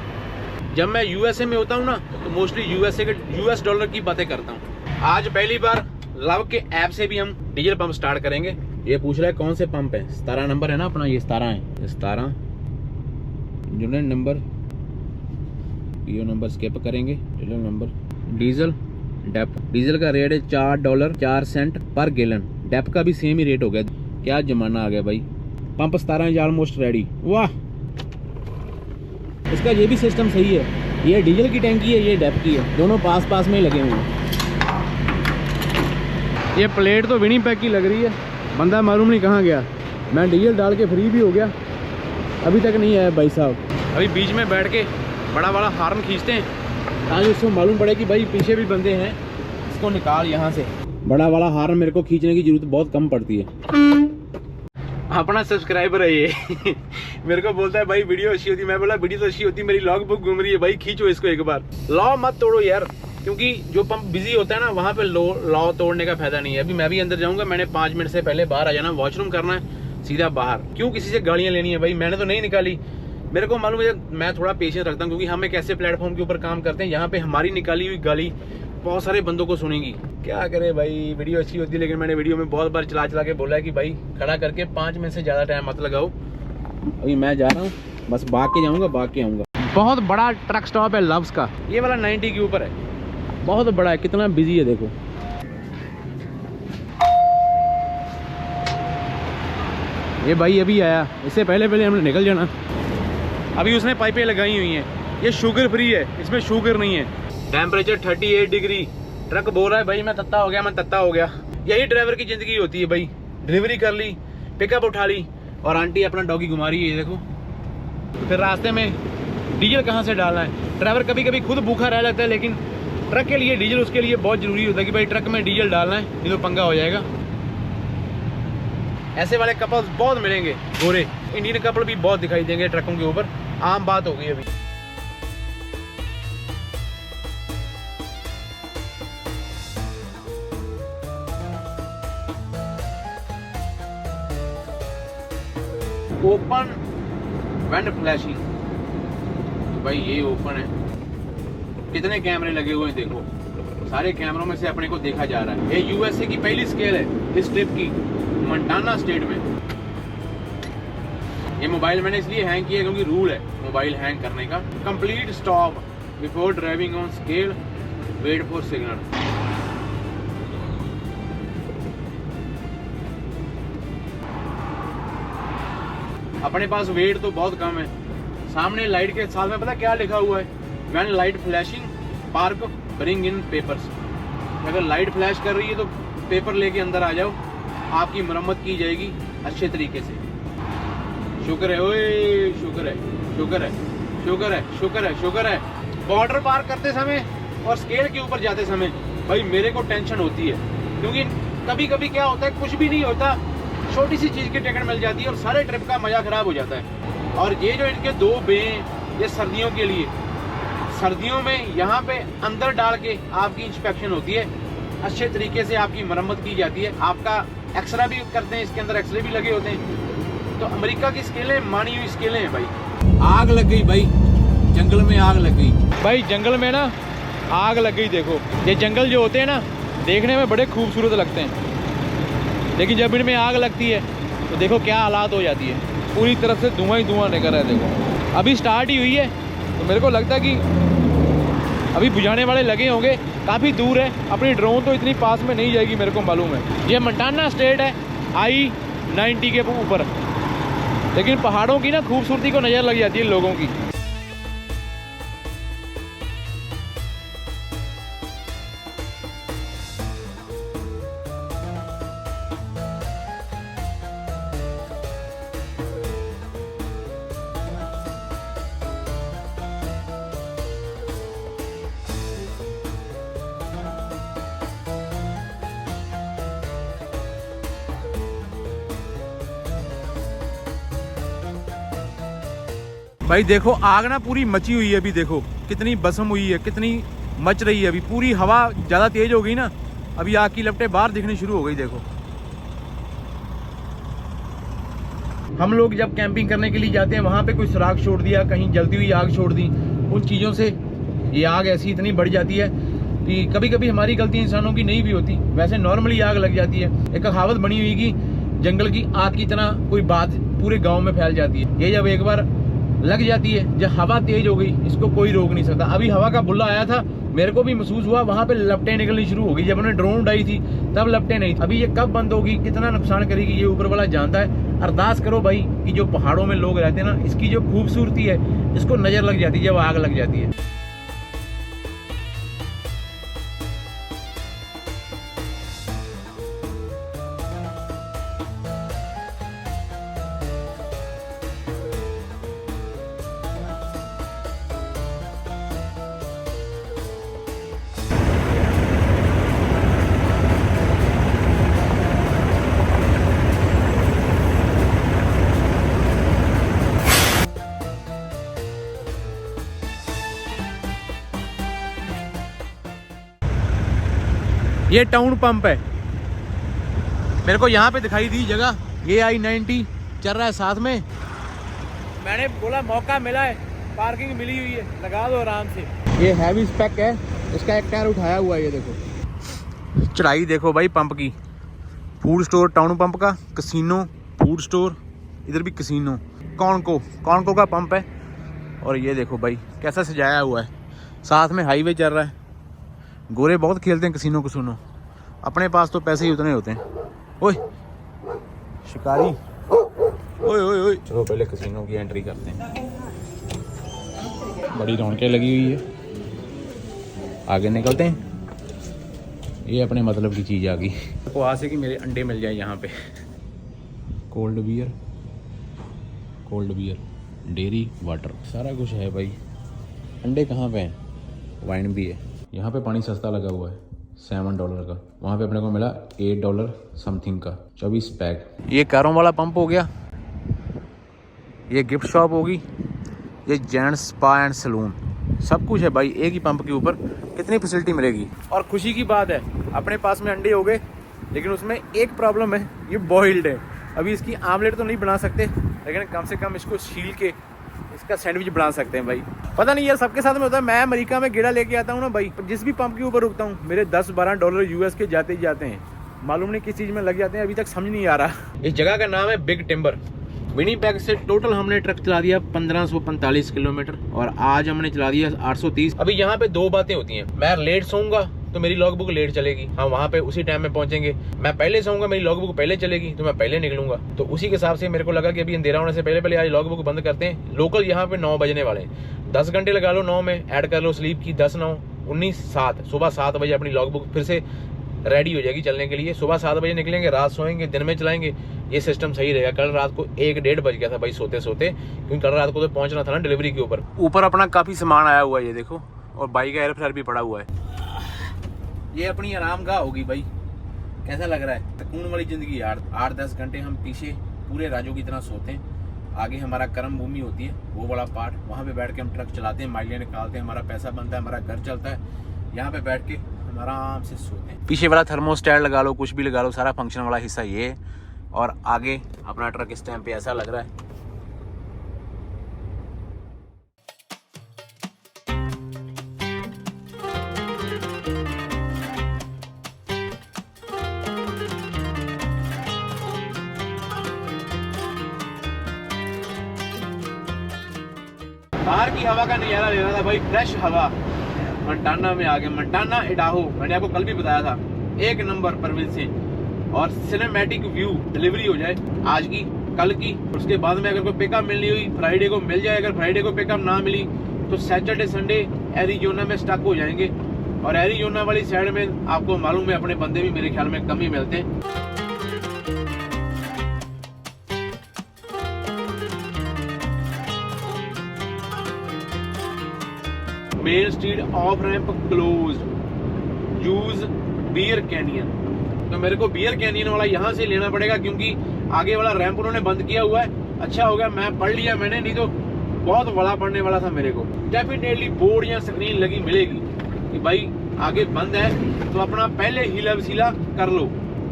जब मैं यूएसए में होता हूँ ना तो मोस्टली यूएस डॉलर की बातें करता हूँ। आज पहली बार लव के ऐप से भी हम डीजल पंप स्टार्ट करेंगे। ये पूछ रहा है कौन से पंप है। 17 नंबर है ना अपना, ये 17 है। 17 unit number, PO number skip करेंगे। डीजल नंबर, डीजल डेप। डीजल का रेट है $4.04 पर गैलन। डेप का भी सेम ही रेट हो गया। क्या जमाना आ गया भाई। Pump 17 is almost ready. वाह, इसका ये भी सिस्टम सही है। ये डीजल की टैंकी है, ये डेप की है, दोनों पास पास में ही लगे हुए हैं। ये प्लेट तो विनिपेग की लग रही है। बंदा मालूम नहीं कहाँ गया। मैं डीजल डाल के फ्री भी हो गया, अभी तक नहीं आया भाई साहब। अभी बीच में बैठ के बड़ा वाला हार्न खींचते हैं ताकि उसको मालूम पड़े कि भाई पीछे भी बंदे हैं, इसको निकाल यहाँ से। बड़ा वाला हार्न मेरे को खींचने की जरूरत बहुत कम पड़ती है। अपना सब्सक्राइबर है ये मेरे को बोलता है भाई वीडियो अच्छी होती। मैं बोला वीडियो तो अच्छी होती, मेरी लॉग बुक घूम रही है भाई, खींचो इसको एक बार। लॉ मत तोड़ो यार, क्योंकि जो पंप बिजी होता है ना वहाँ पे लॉ तोड़ने का फायदा नहीं है। अभी मैं भी अंदर जाऊंगा, मैंने 5 मिनट से पहले बाहर आ जाना, वॉशरूम करना है, सीधा बाहर। क्यों किसी से गाड़ियाँ लेनी है भाई, मैंने तो नहीं निकाली। मेरे को मालूम है, मैं थोड़ा पेशेंस रखता हूँ, क्योंकि हम एक ऐसे प्लेटफॉर्म के ऊपर काम करते हैं यहाँ पे हमारी निकाली हुई गाली बहुत सारे बंदों को सुनेगी। क्या करे भाई, वीडियो अच्छी होती है, लेकिन मैंने वीडियो में बहुत बार चला के बोला है कि भाई खड़ा करके 5 मिनट से ज़्यादा टाइम मत लगाओ। अभी मैं जा रहा हूँ, बस भाग के जाऊँगा, भाग के आऊँगा। बहुत बड़ा ट्रक स्टॉप है लव्स का, ये वाला 90 के ऊपर है, बहुत बड़ा है। कितना बिजी है देखो। ये भाई अभी आया, इससे पहले हमने निकल जाना। अभी उसने पाइपें लगाई हुई हैं, ये शुगर फ्री है, इसमें शुगर नहीं है। Temperature 38 degree. ट्रक बोल रहा है भाई मैं तत्ता हो गया, मैं तत्ता हो गया। यही ड्राइवर की जिंदगी होती है भाई। डिलीवरी कर ली, पिकअप उठा ली, और आंटी अपना डॉगी घुमा रही है, ये देखो। तो फिर रास्ते में डीजल कहाँ से डालना है। ड्राइवर कभी कभी खुद भूखा रह जाता है, लेकिन ट्रक के लिए डीजल उसके लिए बहुत जरूरी होता है कि भाई ट्रक में डीजल डालना है, नहीं तो पंगा हो जाएगा। ऐसे वाले कपल्स बहुत मिलेंगे, गोरे इंडियन कपल भी बहुत दिखाई देंगे ट्रकों के ऊपर, आम बात हो गई अभी। ओपन वेंट फ्लैशिंग, भाई ये ओपन है। कितने कैमरे लगे हुए हैं देखो, सारे कैमरों में से अपने को देखा जा रहा है। ये यूएसए की पहली स्केल है इस ट्रिप की, मोंटाना स्टेट में। ये मोबाइल मैंने इसलिए हैंग किया क्योंकि रूल है मोबाइल हैंग करने का। Complete stop before driving on scale, wait for signal. अपने पास वेट तो बहुत कम है। सामने लाइट के साथ में पता क्या लिखा हुआ है, when light flashing park bring in papers. अगर लाइट फ्लैश कर रही है तो पेपर लेके अंदर आ जाओ, आपकी मरम्मत की जाएगी अच्छे तरीके से। शुक्र है, ओए शुक्र है, शुक्र है, शुक्र है, शुक्र है, शुक्र है। बॉर्डर पार करते समय और स्केल के ऊपर जाते समय भाई मेरे को टेंशन होती है, क्योंकि कभी कभी क्या होता है, कुछ भी नहीं होता, छोटी सी चीज की टिकट मिल जाती है और सारे ट्रिप का मजा खराब हो जाता है। और ये जो इनके 2 बे, ये सर्दियों के लिए, सर्दियों में यहाँ पे अंदर डाल के आपकी इंस्पेक्शन होती है, अच्छे तरीके से आपकी मरम्मत की जाती है। आपका एक्सरे भी करते हैं, इसके अंदर एक्सरे भी लगे होते हैं। तो अमेरिका की स्केलें मानी हुई स्केलें हैं भाई। आग लग गई भाई, जंगल में आग लग गई भाई, जंगल में ना आग लग गई। देखो ये जंगल जो होते हैं ना, देखने में बड़े खूबसूरत लगते हैं, लेकिन जब इनमें आग लगती है तो देखो क्या हालात हो जाती है। पूरी तरफ से धुआं ही धुआं निकल रहा है। देखो अभी स्टार्ट ही हुई है, तो मेरे को लगता है कि अभी बुझाने वाले लगे होंगे। काफ़ी दूर है, अपनी ड्रोन तो इतनी पास में नहीं जाएगी, मेरे को मालूम है। ये मोंटाना स्टेट है I-90 के ऊपर, लेकिन पहाड़ों की ना खूबसूरती को नज़र लग जाती है लोगों की। भाई देखो आग ना पूरी मची हुई है, अभी देखो कितनी भस्म हुई है, कितनी मच रही है। अभी पूरी हवा ज़्यादा तेज हो गई ना, अभी आग की लपटें बाहर दिखनी शुरू हो गई। देखो हम लोग जब कैंपिंग करने के लिए जाते हैं वहाँ पे कोई सुराख छोड़ दिया, कहीं जलती हुई आग छोड़ दी, उन चीज़ों से ये आग ऐसी इतनी बढ़ जाती है कि कभी कभी हमारी गलती इंसानों की नहीं भी होती, वैसे नॉर्मली आग लग जाती है। एक कहावत बनी हुई कि जंगल की आग की तरह कोई बात पूरे गांव में फैल जाती है। ये जब एक बार लग जाती है, जब हवा तेज हो गई, इसको कोई रोक नहीं सकता। अभी हवा का बुल्ला आया था, मेरे को भी महसूस हुआ, वहां पे लपटें निकलनी शुरू हो गई। जब उन्होंने ड्रोन उड़ाई थी तब लपटें नहीं। अभी ये कब बंद होगी, कितना नुकसान करेगी, ये ऊपर वाला जानता है। अरदास करो भाई कि जो पहाड़ों में लोग रहते हैं ना, इसकी जो खूबसूरती है इसको नजर लग जाती है जब आग लग जाती है। ये टाउन पंप है, मेरे को यहाँ पे दिखाई दी जगह। ये I-90 चल रहा है साथ में। मैंने बोला मौका मिला है, पार्किंग मिली हुई है, लगा दो आराम से। ये हैवी स्पेक है, इसका एक टायर उठाया हुआ है। ये देखो चढ़ाई देखो भाई पंप की। फूड स्टोर टाउन पंप का, कसिनो फूड स्टोर, इधर भी कसिनो। कॉन्को का पंप है। और ये देखो भाई कैसा सजाया हुआ है, साथ में हाईवे चल रहा है। गोरे बहुत खेलते हैं कसिनो कसिनो, अपने पास तो पैसे ही उतने होते हैं। ओए शिकारी, ओए ओए ओए, चलो पहले कसिनो की एंट्री करते हैं। बड़ी रौनकें लगी हुई है, आगे निकलते हैं। ये अपने मतलब की चीज़ आ गई। को आज से कि मेरे अंडे मिल जाए यहाँ पे। कोल्ड बियर, डेयरी वाटर, सारा कुछ है भाई। अंडे कहाँ पे हैं? वाइन भी है। यहाँ पे पानी सस्ता लगा हुआ है, $7 का। वहाँ पे अपने को मिला $8 समथिंग का, 24 पैक। ये कारों वाला पंप हो गया, ये गिफ्ट शॉप होगी, ये जेंट्स स्पा एंड सैलून, सब कुछ है भाई एक ही पंप के ऊपर। कितनी फैसिलिटी मिलेगी। और खुशी की बात है अपने पास में अंडे हो गए, लेकिन उसमें एक प्रॉब्लम है, ये बॉइल्ड है। अभी इसकी आमलेट तो नहीं बना सकते, लेकिन कम से कम इसको छील के इसका सैंडविच बना सकते हैं भाई। पता नहीं यार सबके साथ में होता है। मैं अमेरिका में गेड़ा लेके आता हूँ ना भाई, जिस भी पंप के ऊपर रुकता हूँ मेरे $10-12 US के जाते ही जाते हैं। मालूम नहीं किस चीज़ में लग जाते हैं, अभी तक समझ नहीं आ रहा। इस जगह का नाम है बिग टिम्बर। विनीपेग से टोटल हमने ट्रक चला दिया 1545 किलोमीटर, और आज हमने चला दिया 830। अभी यहाँ पे दो बातें होती हैं, मैं लेट सोऊंगा तो मेरी लॉग बुक लेट चलेगी, हम वहाँ पे उसी टाइम में पहुंचेंगे। मैं पहले सोऊंगा, मेरी लॉग बुक पहले चलेगी तो मैं पहले निकलूंगा। तो उसी के हिसाब से मेरे को लगा कि अभी अंधेरा होने से पहले आज लॉग बुक बंद करते हैं। लोकल यहाँ पे 9 बजने वाले हैं, 10 घंटे लगा लो 9 में, ऐड कर लो स्लीप की, 10, 9, 19, 7। सुबह 7 बजे अपनी लॉग बुक फिर से रेडी हो जाएगी चलने के लिए। सुबह 7 बजे निकलेंगे, रात सोएंगे, दिन में चलाएंगे। ये सिस्टम सही रहेगा। कल रात को 1-1:30 बज गया था भाई सोते सोते, क्योंकि कल रात को तो पहुंचना था ना डिलीवरी के ऊपर अपना काफी सामान आया हुआ है, ये देखो। और बाइक का एयर फ्रायर भी पड़ा हुआ है। ये अपनी आराम गाह होगी भाई। कैसा लग रहा है? सुकून वाली जिंदगी यार। 8-10 घंटे हम पीछे पूरे राजों की तरह सोते हैं, आगे हमारा कर्म भूमि होती है, वो बड़ा पार्ट। वहाँ पे बैठ के हम ट्रक चलाते हैं, माइलें निकालते हैं, हमारा पैसा बनता है, हमारा घर चलता है। यहाँ पे बैठ के हम आराम से सोते हैं। पीछे वाला थर्मोस्टेट लगा लो, कुछ भी लगा लो, सारा फंक्शन वाला हिस्सा ये। और आगे अपना ट्रक इस टाइम पे ऐसा लग रहा है। बाहर की हवा का नजारा ले रहा था भाई, फ्रेश हवा। मंटाना में आ गए, मंटाना इडाहो। मैंने आपको कल भी बताया था, 1 नंबर परविल से। और सिनेमैटिक व्यू डिलीवरी हो जाए आज की, कल की, उसके बाद में अगर कोई पिकअप मिलनी हुई फ्राइडे को मिल जाए। अगर फ्राइडे को पिकअप ना मिली तो सैटरडे संडे एरिजोना में स्टक हो जाएंगे। और एरिजोना वाली साइड में आपको मालूम है अपने बंदे भी मेरे ख्याल में कम ही मिलते हैं। Main street off ramp close, use Bear Canyon. तो मेरे को बियर कैनियन वाला यहाँ से लेना पड़ेगा, क्योंकि आगे वाला रैंप उन्होंने बंद किया हुआ है। अच्छा हो गया मैं पढ़ लिया मैंने, नहीं तो बहुत बड़ा पढ़ने वाला था मेरे को। डेफिनेटली बोर्ड या स्क्रीन लगी मिलेगी कि भाई आगे बंद है, तो अपना पहले हीला वसीला कर लो।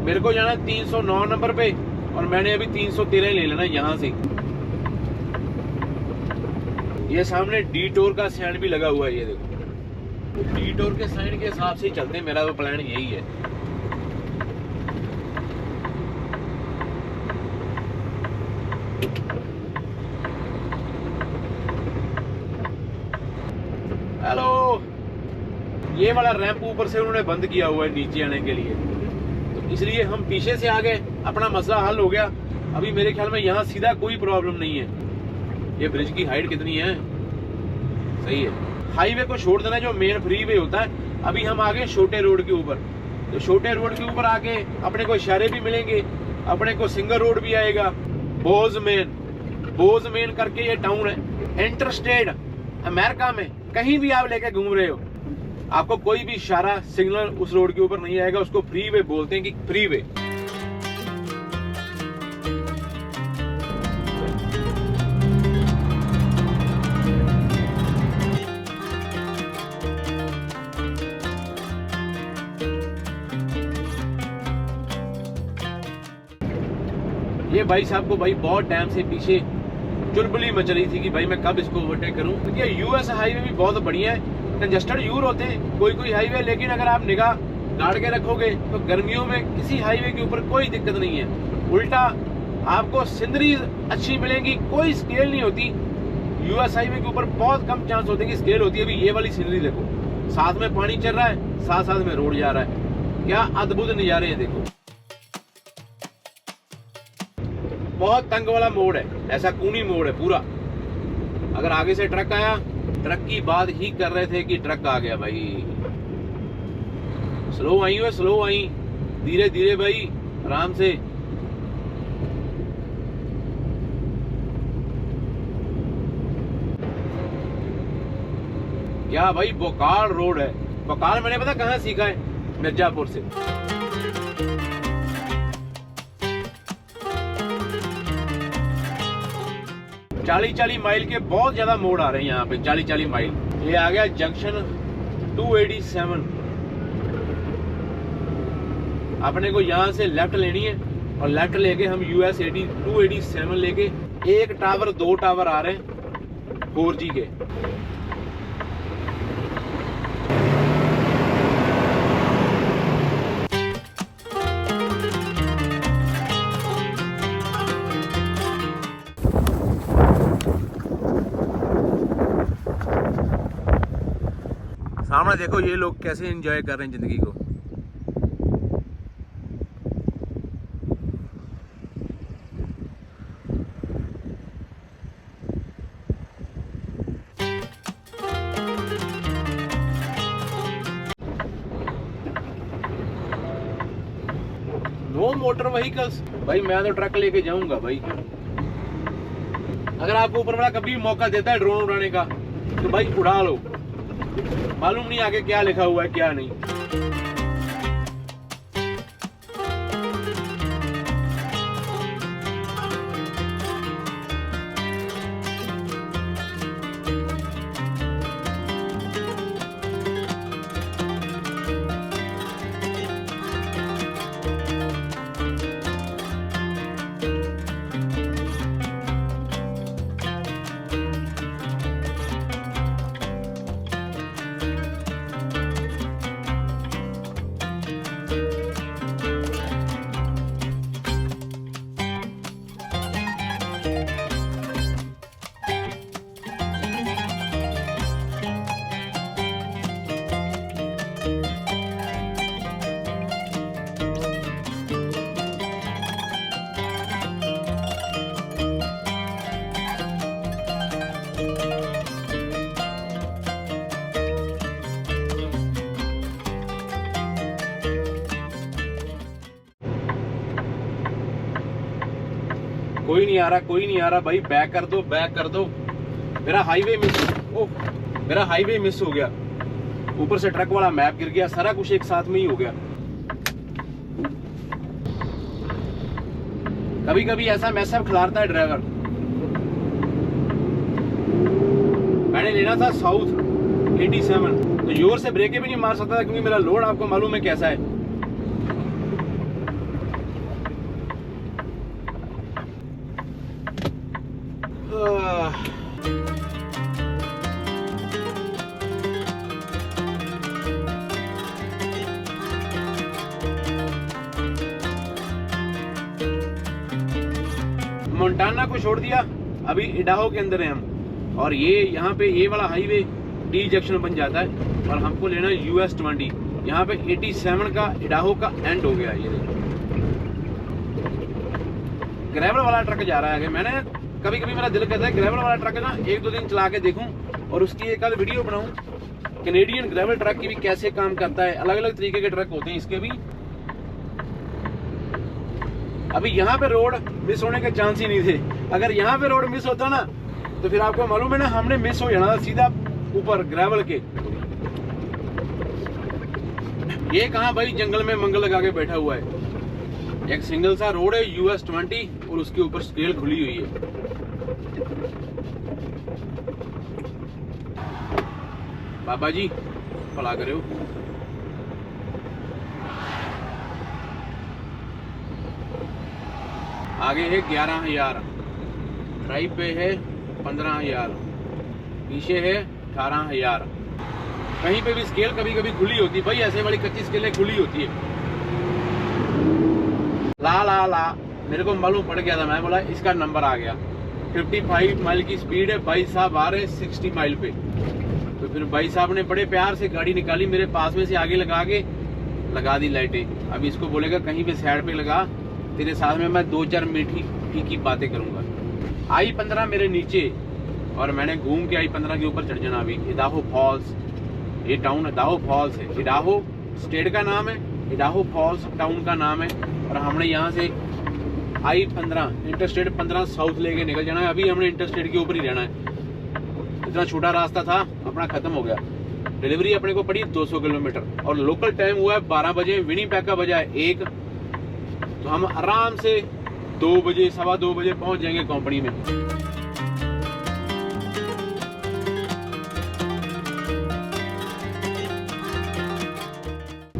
मेरे को जाना 309 नंबर पे, और मैंने अभी 313 ले लेना यहाँ से। ये सामने डिटोर का साइन भी लगा हुआ है, ये देखो। डिटोर के साइन के हिसाब से ही चलते हैं, मेरा तो प्लान यही है। हेलो, ये वाला रैंप ऊपर से उन्होंने बंद किया हुआ है नीचे आने के लिए, तो इसलिए हम पीछे से आ गए, अपना मसला हल हो गया। अभी मेरे ख्याल में यहाँ सीधा कोई प्रॉब्लम नहीं है। ये ब्रिज की हाइट कितनी है, सही है। हाईवे को छोड़ देना, जो मेन फ्रीवे होता है। अभी हम आ गए छोटे रोड के ऊपर, तो छोटे रोड के ऊपर आके अपने को इशारे भी मिलेंगे, अपने को सिंगल रोड भी आएगा। बोजमेन करके ये टाउन है। इंटरस्टेट अमेरिका में कहीं भी आप लेके घूम रहे हो, आपको कोई भी इशारा सिग्नल उस रोड के ऊपर नहीं आएगा। उसको फ्रीवे बोलते हैं कि फ्रीवे। ये भाई साहब को भाई बहुत टाइम से पीछे चुलबुली मच रही थी कि भाई मैं कब इसको ओवरटेक करूं, क्योंकि यूएस हाईवे भी बहुत बढ़िया है। कंजस्टेड यूर होते हैं कोई हाईवे, लेकिन अगर आप निगाह गाड़ के रखोगे तो गर्मियों में किसी हाईवे के ऊपर कोई दिक्कत नहीं है। उल्टा आपको सिनरी अच्छी मिलेगी, कोई स्केल नहीं होती। यूएस हाईवे के ऊपर बहुत कम चांस होते हैं कि स्केल होती है। अभी ये वाली सीनरी देखो, साथ में पानी चल रहा है, साथ साथ में रोड जा रहा है। क्या अद्भुत नजारे हैं, देखो। बहुत तंग वाला मोड़ है, ऐसा कूनी मोड़ है पूरा। अगर आगे से ट्रक आया, ट्रक की बात ही कर रहे थे कि ट्रक आ गया भाई। स्लो आई, स्लो आई, धीरे धीरे भाई, आराम से। क्या भाई बोकाल रोड है। बोकाल मैंने पता कहाँ सीखा है, मिर्जापुर से। चालीस माइल के बहुत ज्यादा मोड़ आ रहे हैं यहाँ पे, 40 माइल। ये आ गया जंक्शन 287। अपने को यहाँ से लेफ्ट लेनी है और लेफ्ट लेके हम US 287 लेके, एक टावर 2 टावर आ रहे हैं 4G के। सामने देखो ये लोग कैसे एंजॉय कर रहे हैं जिंदगी को। नो मोटर व्हीकल्स भाई, मैं तो ट्रक लेके जाऊंगा भाई। अगर आपको ऊपर वाला कभी मौका देता है ड्रोन उड़ाने का, तो भाई उड़ा लो। मालूम नहीं आगे क्या लिखा हुआ है क्या नहीं। कोई नहीं आ रहा भाई, बैक कर दो। मेरा हाईवे मिस हो गया। ऊपर से ट्रक वाला मैप गिर गया, सारा कुछ एक साथ में ही हो गया। कभी कभी ऐसा मैसअप खिलाता है ड्राइवर। मैंने लेना था साउथ 87, तो जोर से ब्रेकें भी नहीं मार सकता था, क्योंकि मेरा लोड आपको मालूम है कैसा है। मोंटाना को छोड़ दिया, अभी इडाहो के अंदर है हम। और ये यहाँ पे ये वाला हाईवे डी जंक्शन बन जाता है और हमको लेना है US 20। यहाँ पे 87 का इडाहो का एंड हो गया। ये देखो ग्रेवल वाला ट्रक जा रहा है आगे। मैंने कभी कभी मेरा दिल करता है ग्रेवल वाला ट्रक ना 1-2 दिन चला के देखूं और उसकी एक आध वीडियो बनाऊं। कैनेडियन ग्रेवल ट्रक की भी कैसे काम करता है, अलग अलग तरीके के ट्रक होते हैं इसके भी। अभी यहाँ पे रोड मिस होने के चांस ही नहीं थे। अगर यहाँ पे रोड मिस होता ना तो फिर आपको मालूम है ना, हमने मिस हो जाना था सीधा ऊपर ग्रेवल के। ये कहाँ भाई जंगल में मंगल लगा के बैठा हुआ है। एक सिंगल सा रोड है US 20 और उसके ऊपर स्केल खुली हुई है। बाबा जी भला करे हो। आगे है 11,000, ड्राइव पे है 15,000, पीछे है 18,000। कहीं पे भी स्केल कभी कभी खुली होती है भाई, ऐसे वाली कच्ची स्केलें खुली होती है। ला मेरे को मालूम पड़ गया था, मैं बोला इसका नंबर आ गया। 55 माइल की स्पीड है, भाई साहब आ रहे 60 माइल पे। तो फिर भाई साहब ने बड़े प्यार से गाड़ी निकाली, मेरे पास में से आगे लगा के लगा दी लाइटें। अभी इसको बोलेगा कहीं पे साइड पे लगा, तेरे साथ में मैं 2-4 मीठी की बातें करूंगा। I-15 मेरे नीचे और मैंने घूम के I-15 के ऊपर चढ़ जाना। अभी इडाहो फॉल्स, ये टाउन इडाहो फॉल्स है। इडाहो स्टेट का नाम है, इडाहो फॉल्स टाउन का नाम है। और हमने यहाँ से I-15 इंटरस्टेट 15 साउथ लेके निकल जाना है। अभी हमने इंटरस्टेट के ऊपर ही रहना है। इतना छोटा रास्ता था अपना खत्म हो गया। डिलीवरी अपने को पड़ी 200 किलोमीटर और लोकल टाइम हुआ है 12 बजे। विनिपेग का बजा है 1, तो हम आराम से 2 बजे 2:15 बजे पहुंच जाएंगे कंपनी में।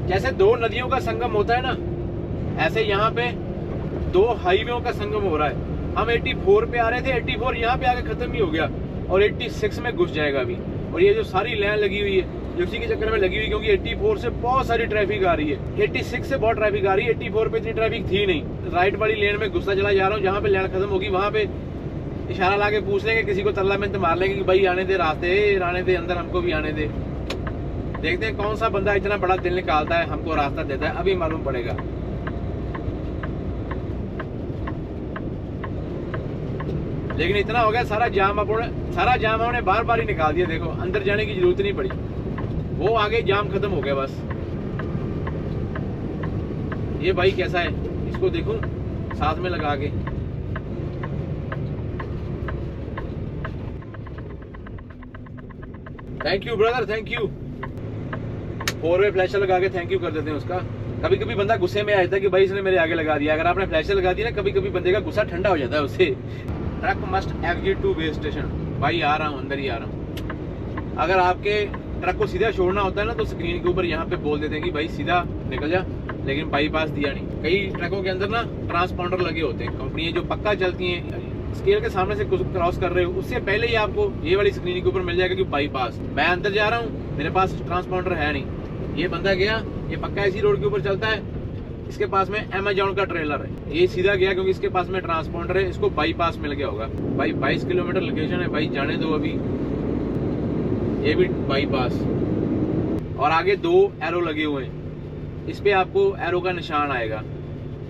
जैसे 2 नदियों का संगम होता है ना, ऐसे यहाँ पे 2 हाईवेयों का संगम हो रहा है। हम 84 पे आ रहे थे, 84 यहाँ पे आके खत्म ही हो गया और 86 में घुस जाएगा अभी। और ये जो सारी लाइन लगी हुई है जो उसी के चक्कर में लगी हुई, क्योंकि 84 से बहुत सारी ट्रैफिक आ रही है, 86 से बहुत ट्रैफिक आ रही है। 84 पे इतनी ट्रैफिक थी नहीं। राइट वाली लेन में घुसता चला जा रहा हूँ, जहाँ पे लाइन खत्म होगी वहाँ पे इशारा ला के पूछ लेंगे, किसी को तल्ला में मार लेंगे कि भाई आने दे, रास्ते आने दे, अंदर हमको भी आने दे। देखते हैं कौन सा बंदा इतना बड़ा दिल निकालता है, हमको रास्ता देता है, अभी मालूम पड़ेगा। लेकिन इतना हो गया, सारा जाम हमने बार बार ही निकाल दिया। देखो अंदर जाने की जरूरत नहीं पड़ी, वो आगे जाम खत्म हो गया बस। ये भाई कैसा है, इसको देखो साथ में लगा के। Thank you brother, thank you. 4-वे फ्लैशर लगा के थैंक यू कर देते हैं उसका। कभी कभी बंदा गुस्से में आ जाता है कि भाई इसने मेरे आगे लगा दिया। अगर आपने फ्लैशर लगा दिया ना, कभी कभी बंदे का गुस्सा ठंडा हो जाता है उससे। Truck must exit two way station. भाई आ रहा हूँ, अंदर ही आ रहा हूँ। अगर आपके ट्रक को सीधा छोड़ना होता है ना, तो स्क्रीन के ऊपर यहाँ पे बोल देते हैं कि भाई सीधा निकल जा, लेकिन बाईपास दिया नहीं। कई ट्रकों के अंदर ना ट्रांसपॉन्डर लगे होते हैं। कंपनियां जो पक्का चलती हैं, स्केल के सामने से क्रॉस कर रहे हो, उससे पहले ही आपको ये वाली स्क्रीन के ऊपर मिल जाएगा कि बाईपास। मैं अंदर जा रहा हूँ, मेरे पास ट्रांसपॉन्डर है नहीं। ये बंदा गया, ये पक्का इसी रोड के ऊपर चलता है, इसके पास में अमेजॉन का ट्रेलर है। ये सीधा गया क्योंकि इसके पास में ट्रांसपॉन्डर है, इसको बाईपास मिल गया होगा। भाई 22 किलोमीटर लोकेशन है भाई, जाने दो अभी। ये भी बाईपास और आगे 2 एरो लगे हुए हैं, इस पे आपको एरो का निशान आएगा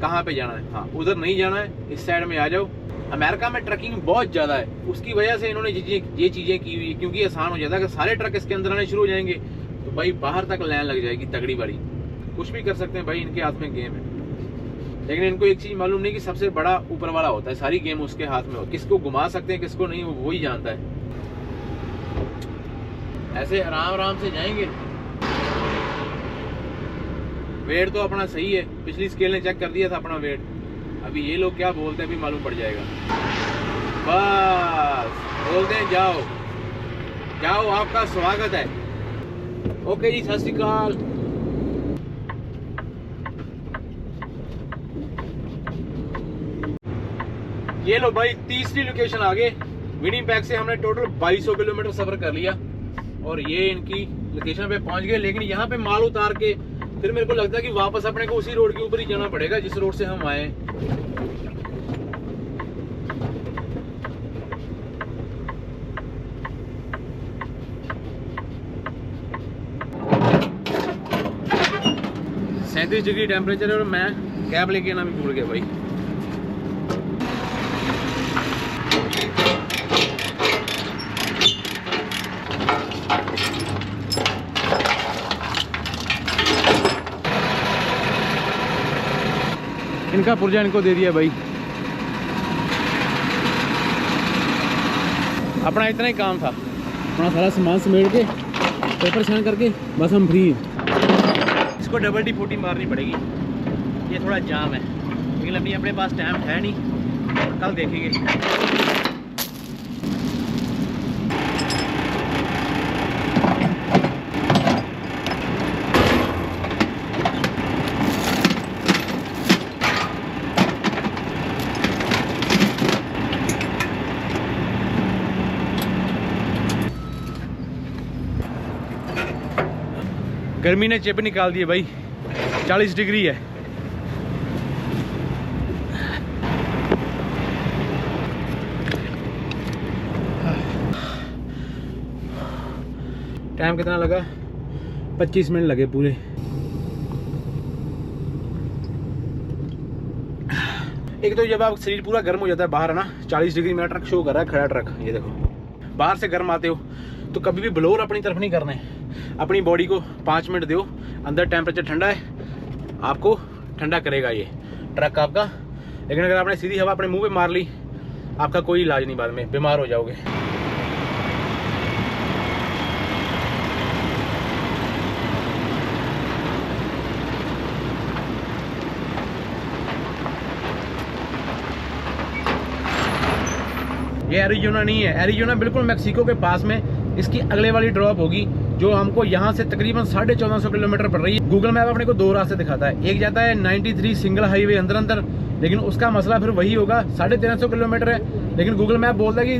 कहाँ पे जाना है। हाँ, उधर नहीं जाना है, इस साइड में आ जाओ। अमेरिका में ट्रकिंग बहुत ज्यादा है, उसकी वजह से इन्होंने ये चीजें की हुई है, क्योंकि आसान हो जाता है। अगर सारे ट्रक इसके अंदर आने शुरू हो जाएंगे तो भाई बाहर तक लाइन लग जाएगी तगड़ी बड़ी। कुछ भी कर सकते हैं भाई, इनके हाथ में गेम है। लेकिन इनको एक चीज मालूम नहीं कि सबसे बड़ा ऊपर वाला होता है, सारी गेम उसके हाथ में हो। किसको घुमा सकते हैं किसको नहीं, वो ही जानता है। ऐसे आराम आराम से जाएंगे। वेट तो अपना सही है, पिछली स्केल ने चेक कर दिया था अपना वेट। अभी ये लोग क्या बोलते हैं अभी मालूम पड़ जाएगा। बस बोलते हैं जाओ जाओ, आपका स्वागत है। ओके जी, सत श्री अकाल। ये लो भाई, तीसरी लोकेशन आगे विनिपेग से हमने टोटल 2200 किलोमीटर सफर कर लिया और ये इनकी लोकेशन पे पहुंच गए। लेकिन यहाँ पे माल उतार के फिर मेरे को लगता है कि वापस अपने को उसी रोड के ऊपर ही जाना पड़ेगा जिस रोड से हम आए। सैंतीस डिग्री टेम्परेचर है और मैं कैब लेके आना भी भूल गया भाई। इनका पुर्जा इनको दे दिया भाई। अपना इतना ही काम था, अपना सारा सामान समेट के पेपर साइन करके बस हम फ्री हैं। इसको डबल टी40 मारनी पड़ेगी, ये थोड़ा जाम है लेकिन अभी अपने पास टाइम है नहीं, कल देखेंगे। गर्मी ने चिप निकाल दिए भाई, 40 डिग्री है। टाइम कितना लगा? 25 मिनट लगे पूरे। एक तो जब आप शरीर पूरा गर्म हो जाता है बाहर है ना, 40 डिग्री में ट्रक शो कर रहा है, खड़ा ट्रक, ये देखो। बाहर से गर्म आते हो तो कभी भी ब्लोअर अपनी तरफ नहीं करना है, अपनी बॉडी को 5 मिनट दो। अंदर टेम्परेचर ठंडा है, आपको ठंडा करेगा ये ट्रक आपका। लेकिन अगर आपने सीधी हवा अपने मुंह पे मार ली, आपका कोई इलाज नहीं, बाद में बीमार हो जाओगे। ये एरिजोना नहीं है, एरिजोना बिल्कुल मैक्सिको के पास में इसकी अगले वाली ड्रॉप होगी, जो हमको यहाँ से तकरीबन 1450 किलोमीटर पड़ रही है। गूगल मैप अपने को 2 रास्ते दिखाता है, एक जाता है 93 सिंगल हाईवे अंदर अंदर, लेकिन उसका मसला फिर वही होगा, 1350 किलोमीटर है। लेकिन गूगल मैप बोलता है कि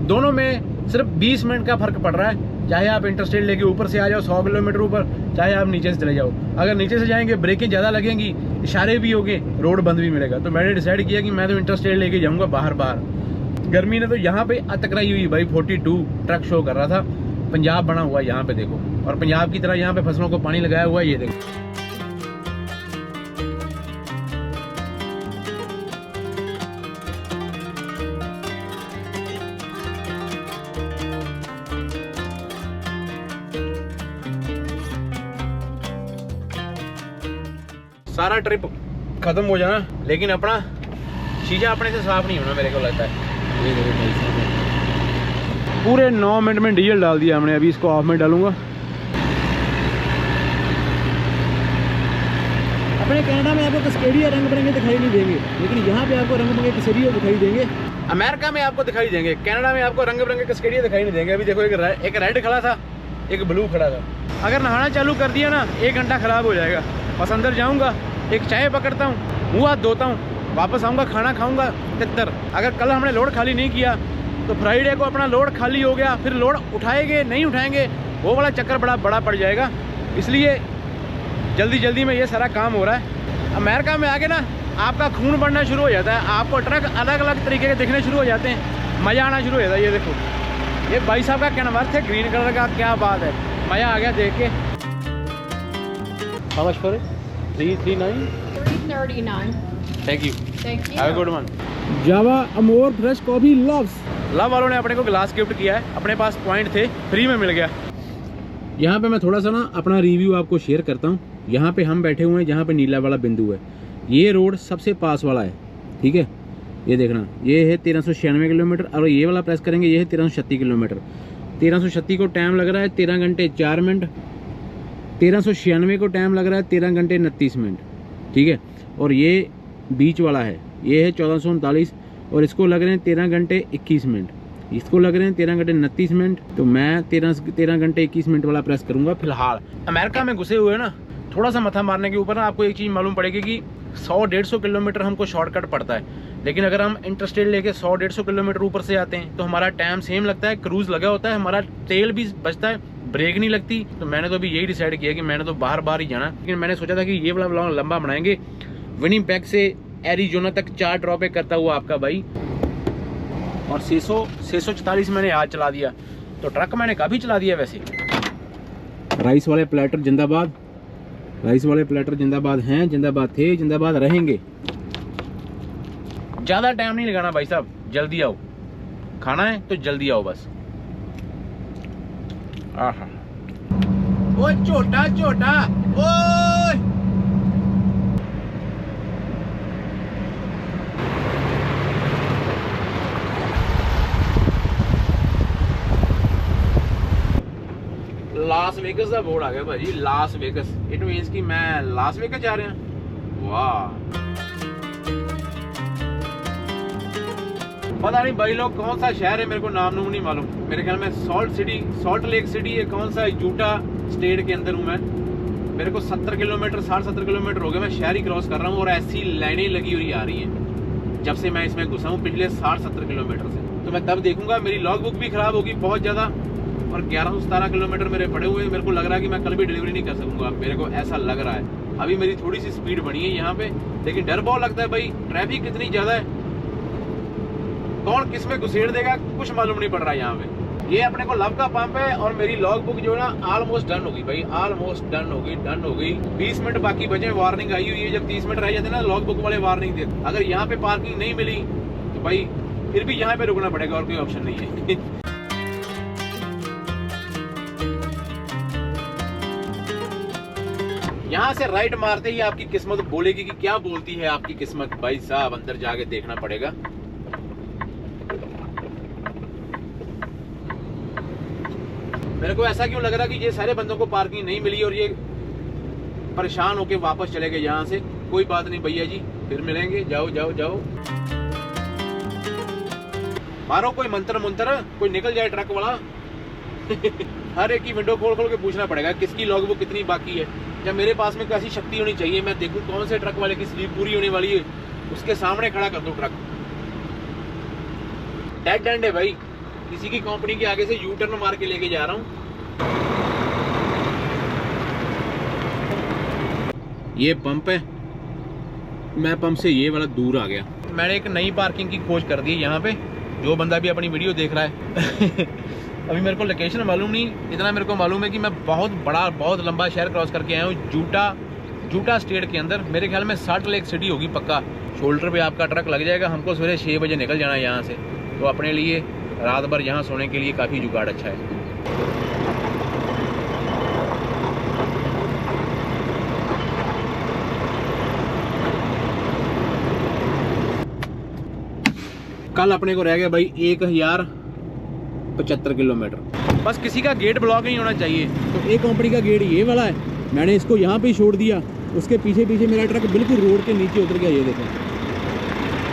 दोनों में सिर्फ 20 मिनट का फर्क पड़ रहा है। चाहे आप इंटरस्टेट लेके ऊपर से आ जाओ 100 किलोमीटर ऊपर, चाहे आप नीचे से चले जाओ। अगर नीचे से जाएंगे ब्रेकें ज़्यादा लगेंगी, इशारे भी होंगे, रोड बंद भी मिलेगा। तो मैंने डिसाइड किया कि मैं तो इंटरस्टेट लेके जाऊँगा बाहर बाहर। गर्मी ने तो यहाँ पे अटकराई हुई भाई, 42 ट्रक शो कर रहा था। पंजाब बना हुआ है यहाँ पे देखो, और पंजाब की तरह यहाँ पे फसलों को पानी लगाया हुआ है, ये देखो। सारा ट्रिप खत्म हो जाना, लेकिन अपना शीशा अपने से साफ नहीं होना मेरे को लगता है। ये देखो भाई साहब, पूरे 9 मिनट में डीजल डाल दिया हमने, अभी इसको ऑफ में डालूंगा। अपने कनाडा में आपको कस्केडिया रंग बिरंगे दिखाई नहीं देंगे, लेकिन यहाँ पे आपको रंग बिरंगे कस्केडिया दिखाई देंगे। अमेरिका में आपको दिखाई देंगे, कनाडा में आपको रंग बिरंगे कस्केडिया दिखाई नहीं देंगे। अभी देखो एक रेड खड़ा था, एक ब्लू खड़ा था। अगर नहाना चालू कर दिया ना, 1 घंटा खराब हो जाएगा। बस अंदर जाऊँगा, एक चाय पकड़ता हूँ, मुँह हाथ धोता हूँ, वापस आऊँगा, खाना खाऊँगा, तितर। अगर कल हमने लोड खाली नहीं किया तो फ्राइडे को अपना लोड खाली हो गया, फिर लोड उठाएंगे नहीं उठाएंगे, वो वाला चक्कर बड़ा पड़ जाएगा। इसलिए जल्दी जल्दी में ये सारा काम हो रहा है। अमेरिका में आके ना आपका खून बढ़ना शुरू हो जाता है, आपको ट्रक अलग अलग तरीके के दिखने शुरू हो जाते हैं, मज़ा आना शुरू हो जाता है। ये देखो, ये भाई साहब का कैनवास है ग्रीन कलर का, क्या बात है, मज़ा आ गया देख के। How much for it? 339 $339. थैंक यू, Thank you. Have a good one. Java Amor fresh coffee loves, love वालों ने अपने को गिलास गिफ्ट किया है। अपने पास पॉइंट थे, फ्री में मिल गया। यहाँ पे मैं थोड़ा सा ना अपना रिव्यू आपको शेयर करता हूँ। यहाँ पे हम बैठे हुए हैं जहाँ पे नीला वाला बिंदु है, ये रोड सबसे पास वाला है, ठीक है। ये देखना, ये है 1396 किलोमीटर, और ये वाला प्रेस करेंगे, ये है 1336 किलोमीटर। 1336 को टाइम लग रहा है 13 घंटे 4 मिनट, 1396 को टाइम लग रहा है 13 घंटे 29 मिनट, ठीक है। और ये बीच वाला है, ये है 1439, और इसको लग रहे हैं 13 घंटे 21 मिनट, इसको लग रहे हैं 13 घंटे 29 मिनट। तो मैं 13 घंटे 21 मिनट वाला प्रेस करूंगा फिलहाल। अमेरिका में घुसे हुए ना, थोड़ा सा मथा मारने के ऊपर ना आपको एक चीज़ मालूम पड़ेगी कि 100-150 किलोमीटर हमको शॉर्टकट पड़ता है। लेकिन अगर हम इंटरस्टेट लेके 100-150 किलोमीटर ऊपर से आते हैं तो हमारा टाइम सेम लगता है, क्रूज लगा होता है, हमारा तेल भी बचता है, ब्रेक नहीं लगती। तो मैंने तो अभी यही डिसाइड किया कि मैंने तो बाहर बाहर ही जाना, लेकिन मैंने सोचा था कि ये वाला व्लॉग लंबा बनाएंगे। विनिपेग से एरिजोना तक 4 ड्रॉपे करता हुआ आपका भाई, और 644 मैंने आज चला दिया। तो ट्रक मैंने काफ़ी चला दिया वैसे। राइस वाले प्लेटर जिंदाबाद, राइस वाले प्लेटर जिंदाबाद हैं, जिंदाबाद थे, जिंदाबाद रहेंगे। ज़्यादा टाइम नहीं लगाना भाई साहब, जल्दी आओ, खाना है तो जल्दी आओ बस। आहा, ओ छोटा छोटा, ओए लास वेगस का बोर्ड आ गया भाजी, लास वेगस। इट मींस कि मैं लास वेगस जा रहे हैं। वाह, पता नहीं भाई लोग कौन सा शहर है, मेरे को नाम नहीं मालूम। मेरे ख्याल में सॉल्ट लेक सिटी है, कौन सा यूटा स्टेट के अंदर हूँ मैं। मेरे को 70 किलोमीटर 60-70 किलोमीटर हो गए मैं शहर ही क्रॉस कर रहा हूँ, और ऐसी लाइनें लगी हुई आ रही हैं जब से मैं इसमें घुसा हूँ पिछले 60-70 किलोमीटर से। तो मैं तब देखूंगा, मेरी लॉग बुक भी खराब होगी बहुत ज़्यादा, और 1117 किलोमीटर मेरे पड़े हुए हैं। मेरे को लग रहा है कि मैं कल भी डिलीवरी नहीं कर सकूंगा, मेरे को ऐसा लग रहा है। अभी मेरी थोड़ी सी स्पीड बढ़ी है यहाँ पे, लेकिन डर बहुत लगता है भाई, ट्रैफिक कितनी ज़्यादा है, कौन किस में घुसेड़ देगा कुछ मालूम नहीं पड़ रहा है यहाँ पे। ये अपने को लव का पंप है, और मेरी लॉग बुक जो है ना ऑलमोस्ट डन होगी भाई, ऑलमोस्ट डन हो गई। 20 मिनट बाकी बचे, वार्निंग आई हुई है। जब 30 मिनट रह जाते ना, लॉग बुक वाले वार्निंग देते। अगर यहाँ पे पार्किंग नहीं मिली तो भाई फिर भी यहाँ पे रुकना पड़ेगा, और कोई ऑप्शन नहीं है। यहाँ से राइट मारते ही आपकी किस्मत बोलेगी कि क्या बोलती है आपकी किस्मत भाई साहब, अंदर जाके देखना पड़ेगा। मेरे को ऐसा क्यों लग रहा कि ये सारे बंदों को पार्किंग नहीं मिली और ये परेशान होके वापस चले गए यहाँ से। कोई बात नहीं भैया जी, फिर मिलेंगे, जाओ जाओ जाओ। मारो कोई मंत्र मुंत्र, कोई निकल जाए ट्रक वाला। हर एक की विंडो खोल खोल के पूछना पड़ेगा किसकी लॉग बुक कितनी बाकी है। जब मेरे पास में कैसी शक्ति होनी चाहिए, मैं देखूं कौन से ट्रक वाले की स्लीप पूरी होने वाली है, उसके सामने खड़ा कर दूं ट्रक। डेड एंड है भाई, किसी की कंपनी के आगे से यू टर्न मार के लेके जा रहा हूँ। ये पंप है, मैं पंप से ये वाला दूर आ गया। मैंने एक नई पार्किंग की खोज कर दी यहाँ पे, जो बंदा भी अपनी वीडियो देख रहा है। अभी मेरे को लोकेशन मालूम नहीं, इतना मेरे को मालूम है कि मैं बहुत लंबा शहर क्रॉस करके आया हूँ जूटा स्टेट के अंदर। मेरे ख्याल में सॉल्ट लेक सिटी होगी पक्का। शोल्डर पे आपका ट्रक लग जाएगा। हमको सवेरे 6 बजे निकल जाना है यहाँ से, तो अपने लिए रात भर यहाँ सोने के लिए काफ़ी जुगाड़ अच्छा है। कल अपने को रह गया भाई 1075 किलोमीटर। बस किसी का गेट ब्लॉक नहीं होना चाहिए। तो एक कंपनी का गेट ये वाला है, मैंने इसको यहाँ पे ही छोड़ दिया। उसके पीछे पीछे मेरा ट्रक बिल्कुल रोड के नीचे उतर गया, ये देखो।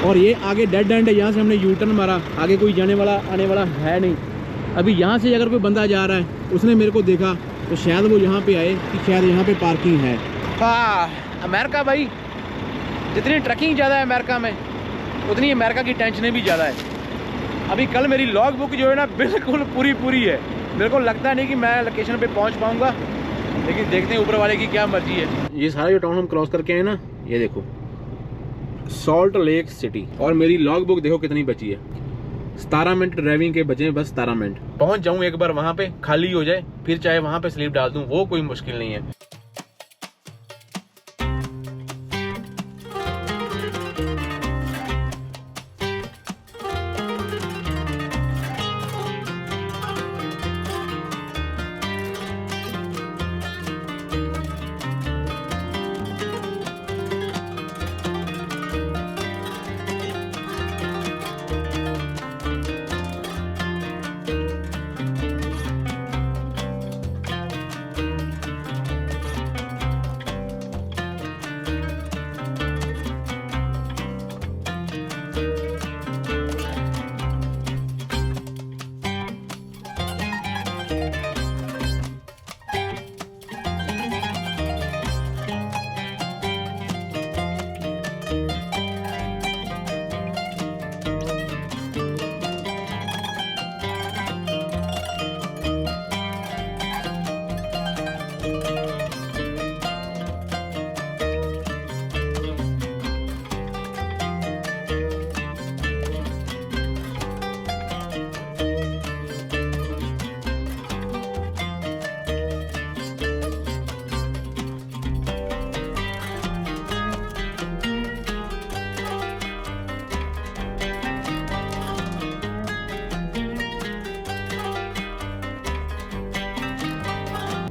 और ये आगे डेड एंड है, यहाँ से हमने यू टर्न मारा, आगे कोई जाने वाला आने वाला है नहीं। अभी यहाँ से अगर कोई बंदा जा रहा है, उसने मेरे को देखा तो शायद वो यहाँ पे आए कि शायद यहाँ पे पार्किंग है। हाँ, अमेरिका भाई, जितनी ट्रकिंग ज़्यादा है अमेरिका में, उतनी अमेरिका की टेंशनें भी ज़्यादा है। अभी कल मेरी लॉग बुक जो है ना बिल्कुल पूरी है। मेरे को लगता नहीं कि मैं लोकेशन पे पहुंच पाऊंगा, लेकिन देखते हैं ऊपर वाले की क्या मर्जी है। ये सारा जो टाउन हम क्रॉस करके आए ना, ये देखो सॉल्ट लेक सिटी, और मेरी लॉग बुक देखो कितनी बची है। 17 मिनट ड्राइविंग के बचे हैं, बस 17 मिनट। पहुंच जाऊँ एक बार वहाँ पे, खाली हो जाए, फिर चाहे वहाँ पे स्लीप डाल दूँ, वो कोई मुश्किल नहीं है।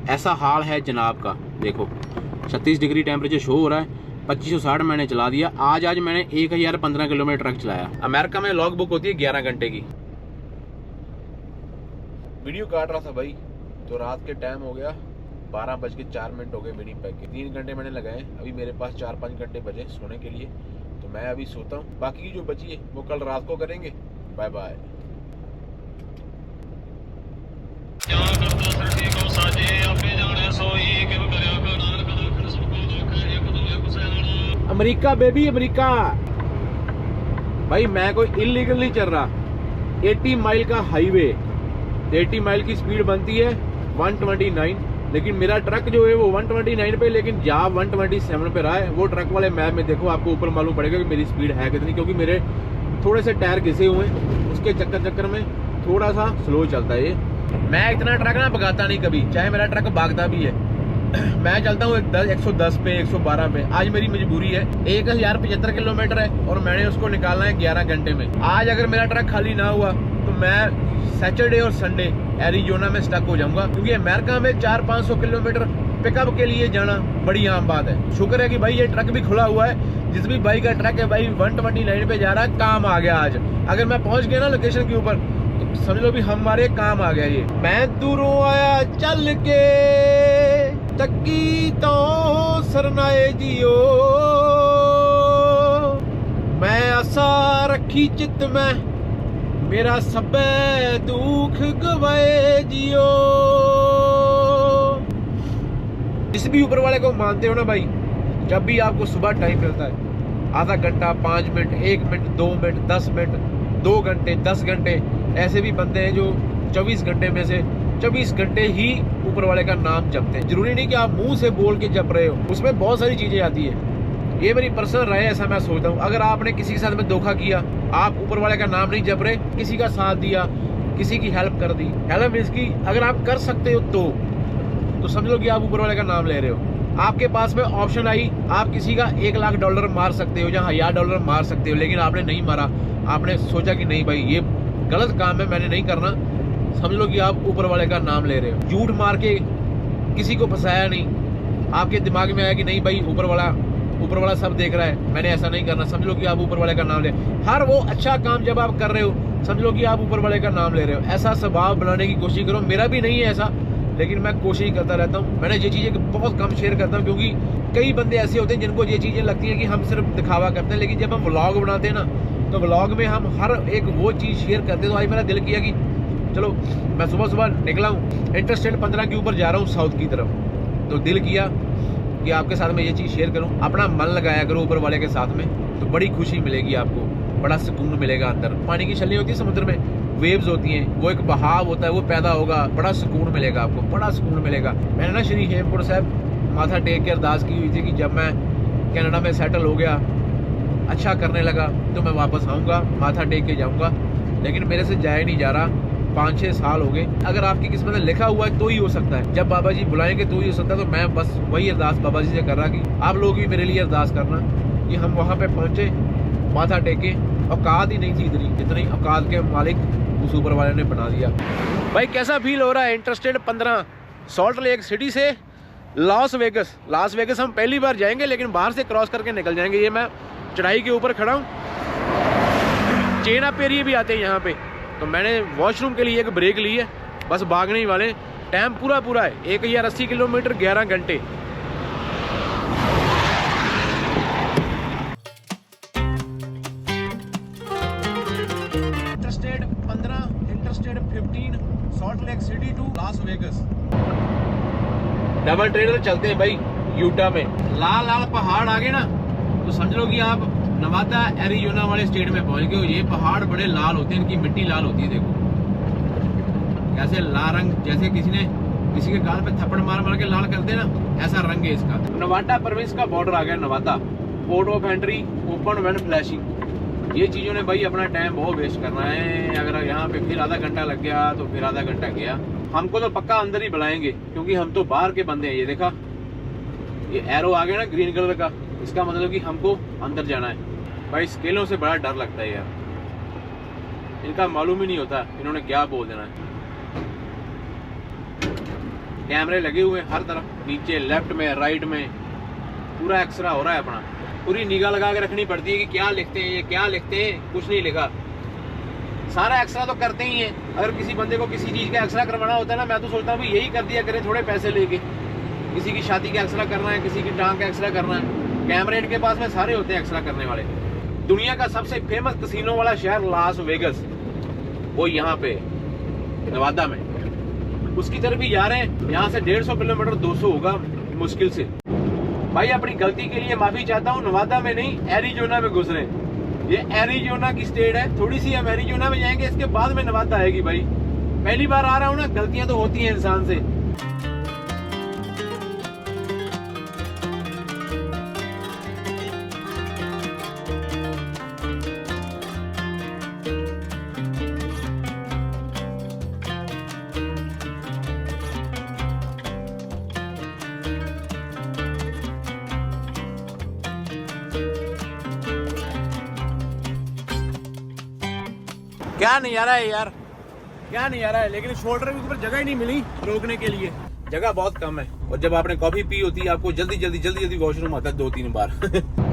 ऐसा हाल है जनाब का। देखो 36 डिग्री टेम्परेचर शो हो रहा है। 2560 मैंने चला दिया। आज मैंने 1015 किलोमीटर ट्रक चलाया। अमेरिका में लॉग बुक होती है 11 घंटे की। वीडियो काट रहा था भाई, तो रात के टाइम हो गया 12:04 हो गए वीडियो पैक के। 3 घंटे मैंने लगाए। अभी मेरे पास 4-5 घंटे बचे सोने के लिए, तो मैं अभी सोता हूँ। बाकी की जो बची है वो कल रात को करेंगे। Bye bye. America baby, America भाई। मैं कोई इलीगल नहीं चल रहा। 80 माइल का हाईवे, 80 माइल की स्पीड बनती है 129, लेकिन मेरा ट्रक जो है वो 129 पे, लेकिन जा 127 पे रहा है। वो ट्रक वाले मैप में देखो, आपको ऊपर मालूम पड़ेगा कि मेरी स्पीड है कितनी, क्योंकि मेरे थोड़े से टायर घिसे हुए हैं, उसके चक्कर में थोड़ा सा स्लो चलता है ये। मैं इतना ट्रक ना भगाता नहीं कभी, चाहे मेरा ट्रक भागता भी है। मैं चलता हूँ 110 पे, 112 पे। आज मेरी मजबूरी है, 1075 किलोमीटर है और मैंने उसको निकालना है 11 घंटे में। आज अगर मेरा ट्रक खाली ना हुआ तो मैं सैटरडे और संडे एरिजोना में स्टक हो जाऊंगा, क्योंकि अमेरिका में 400-500 किलोमीटर पिकअप के लिए जाना बड़ी आम बात है। शुक्र है कि भाई ये ट्रक भी खुला हुआ है। जिस भी भाई का ट्रक है भाई 129 पे जा रहा है, काम आ गया आज। अगर मैं पहुंच गया ना लोकेशन के ऊपर, तो समझ लो भी हमारे काम आ गया ये। मैं दूरों आया चल के तकी तो सरनाए जियो, मैं आशा रखी चित में मेरा सबे दुख गवाए जियो। जिस भी ऊपर वाले को मानते हो ना भाई, जब भी आपको सुबह टाइम मिलता है, आधा घंटा, 5 मिनट, 1 मिनट, 2 मिनट, 10 मिनट, 2 घंटे, 10 घंटे, ऐसे भी बंदे हैं जो 24 घंटे में से 24 घंटे ही ऊपर वाले का नाम जपते हैं। जरूरी नहीं कि आप मुंह से बोल के जप रहे हो, उसमें बहुत सारी चीजें आती है। ये मेरी पर्सनल राय है, ऐसा मैं सोचता हूँ। अगर आपने किसी के साथ में धोखा किया, आप ऊपर वाले का नाम नहीं जप रहे, किसी का साथ दिया, किसी की हेल्प कर दी, हेल्प मींस की अगर आप कर सकते हो तो समझ लो कि आप ऊपर वाले का नाम ले रहे हो। आपके पास में ऑप्शन आई, आप किसी का $1,00,000 मार सकते हो या $1,000 मार सकते हो, लेकिन आपने नहीं मारा। आपने सोचा कि नहीं भाई ये गलत काम है, मैंने नहीं करना। समझ लो कि आप ऊपर वाले का नाम ले रहे हो। झूठ मार के किसी को फंसाया नहीं। आपके दिमाग में आया कि नहीं भाई ऊपर वाला सब देख रहा है, मैंने ऐसा नहीं करना। समझ लो कि आप ऊपर वाले का नाम ले। हर वो अच्छा काम जब आप कर रहे हो, समझ लो कि आप ऊपर वाले का नाम ले रहे हो। ऐसा स्वभाव बनाने की कोशिश करो। मेरा भी नहीं है ऐसा, लेकिन मैं कोशिश करता रहता हूँ। मैंने ये चीज़ें बहुत कम शेयर करता हूँ, क्योंकि कई बंदे ऐसे होते हैं जिनको ये चीज़ें लगती हैं कि हम सिर्फ दिखावा करते हैं, लेकिन जब हम व्लॉग बनाते हैं ना, तो व्लॉग में हम हर एक वो चीज़ शेयर करते हैं। तो आज मेरा दिल किया कि चलो मैं सुबह निकला हूँ, इंटरस्टेट 15 के ऊपर जा रहा हूँ साउथ की तरफ, तो दिल किया कि आपके साथ में ये चीज़ शेयर करूं। अपना मन लगाया करो ऊपर वाले के साथ में, तो बड़ी खुशी मिलेगी आपको, बड़ा सुकून मिलेगा अंदर। पानी की छलनी होती है समुद्र में, वेव्स होती हैं, वो एक बहाव होता है, वो पैदा होगा, बड़ा सुकून मिलेगा आपको, बड़ा सुकून मिलेगा। मैंने ना श्री हेमकुंड साहब माथा टेक के अरदास की हुई थी कि जब मैं कनाडा में सेटल हो गया, अच्छा करने लगा, तो मैं वापस आऊँगा, माथा टेक के जाऊँगा। लेकिन मेरे से जाया नहीं जा रहा। 5-6 साल हो गए। अगर आपकी किस्मत में लिखा हुआ है तो ही हो सकता है, जब बाबा जी बुलाएंगे तो ही हो सकता है। तो मैं बस वही अरदास बाबा जी से कर रहा कि आप लोग भी मेरे लिए अरदास करना कि हम वहाँ पे पहुँचे, माथा टेके। औकात ही नहीं थी इतनी, जितनी औकात के मालिक उस ऊपर वाले ने बना दिया। भाई कैसा फील हो रहा है इंटरस्टेट 15 सॉल्ट लेक सिटी से लॉस वेगस हम पहली बार जाएंगे, लेकिन बाहर से क्रॉस करके निकल जाएंगे। ये मैं चढ़ाई के ऊपर खड़ा हूँ, चेन अप एरिया भी आते हैं यहाँ पे। तो मैंने वॉशरूम के लिए एक ब्रेक ली है, बस भागने ही वाले। टाइम पूरा है 1080 किलोमीटर 11 घंटे। Interstate 15, interstate 15 Salt Lake City to Las Vegas. Double trailer चलते हैं भाई यूटा में। लाल पहाड़ आ गए ना, तो समझ लो कि आप नवादा एरिजोना वाले स्टेट में पहुंच गए। ये पहाड़ बड़े लाल होते हैं, इनकी मिट्टी लाल होती है। देखो कैसे लाल रंग, जैसे किसी के गाल पे थप्पड़ मार के लाल करते हैं ना, ऐसा रंग है इसका। नवादा प्रोविंस का बॉर्डर आ गया Nawada. Port of entry open when flashing. ये चीज़ों ने भाई अपना टाइम बहुत वेस्ट करना है। अगर यहाँ पे फिर आधा घंटा लग गया तो फिर आधा घंटा गया। हमको तो पक्का अंदर ही बुलाएंगे, क्योंकि हम तो बाहर के बंदे हैं। ये देखा, ये एरो आ गया ना ग्रीन कलर का, इसका मतलब कि हमको अंदर जाना है। भाई स्केलों से बड़ा डर लगता है यार, इनका मालूम ही नहीं होता इन्होंने क्या बोल देना है। कैमरे लगे हुए हैं हर तरफ, नीचे लेफ्ट में राइट में, पूरा एक्सरा हो रहा है अपना। पूरी निगाह लगा के रखनी पड़ती है कि क्या लिखते हैं, ये क्या लिखते हैं, कुछ नहीं लिखा। सारा एक्सरा तो करते ही हैं। अगर किसी बंदे को किसी चीज़ का एक्सरा करवाना होता है ना, मैं तो सोचता हूँ यही कर दिया करें थोड़े पैसे लेके। किसी की शादी का एक्सरा करना है, किसी की टांग का एक्सरा करना है, कैमरे इनके पास में सारे होते हैं एक्सरा करने वाले। दुनिया का सबसे फेमस कसिनो वाला शहर लास वेगस, वो यहाँ पे नवादा में, उसकी तरफ भी जा रहे हैं। यहाँ से 150 किलोमीटर 200 होगा मुश्किल से। भाई अपनी गलती के लिए माफी चाहता हूँ, नवादा में नहीं एरिजोना में घुस रहे हैं। ये एरिजोना की स्टेट है, थोड़ी सी हम एरिजोना में जाएंगे, इसके बाद में नवादा आएगी। भाई पहली बार आ रहा हूँ ना, गलतियां तो होती हैं इंसान से। क्या नज़ारा है यार, क्या नज़ारा है। लेकिन शोल्डर के ऊपर जगह ही नहीं मिली रोकने के लिए, जगह बहुत कम है। और जब आपने कॉफी पी होती है, आपको जल्दी जल्दी वॉशरूम आता है 2-3 बार।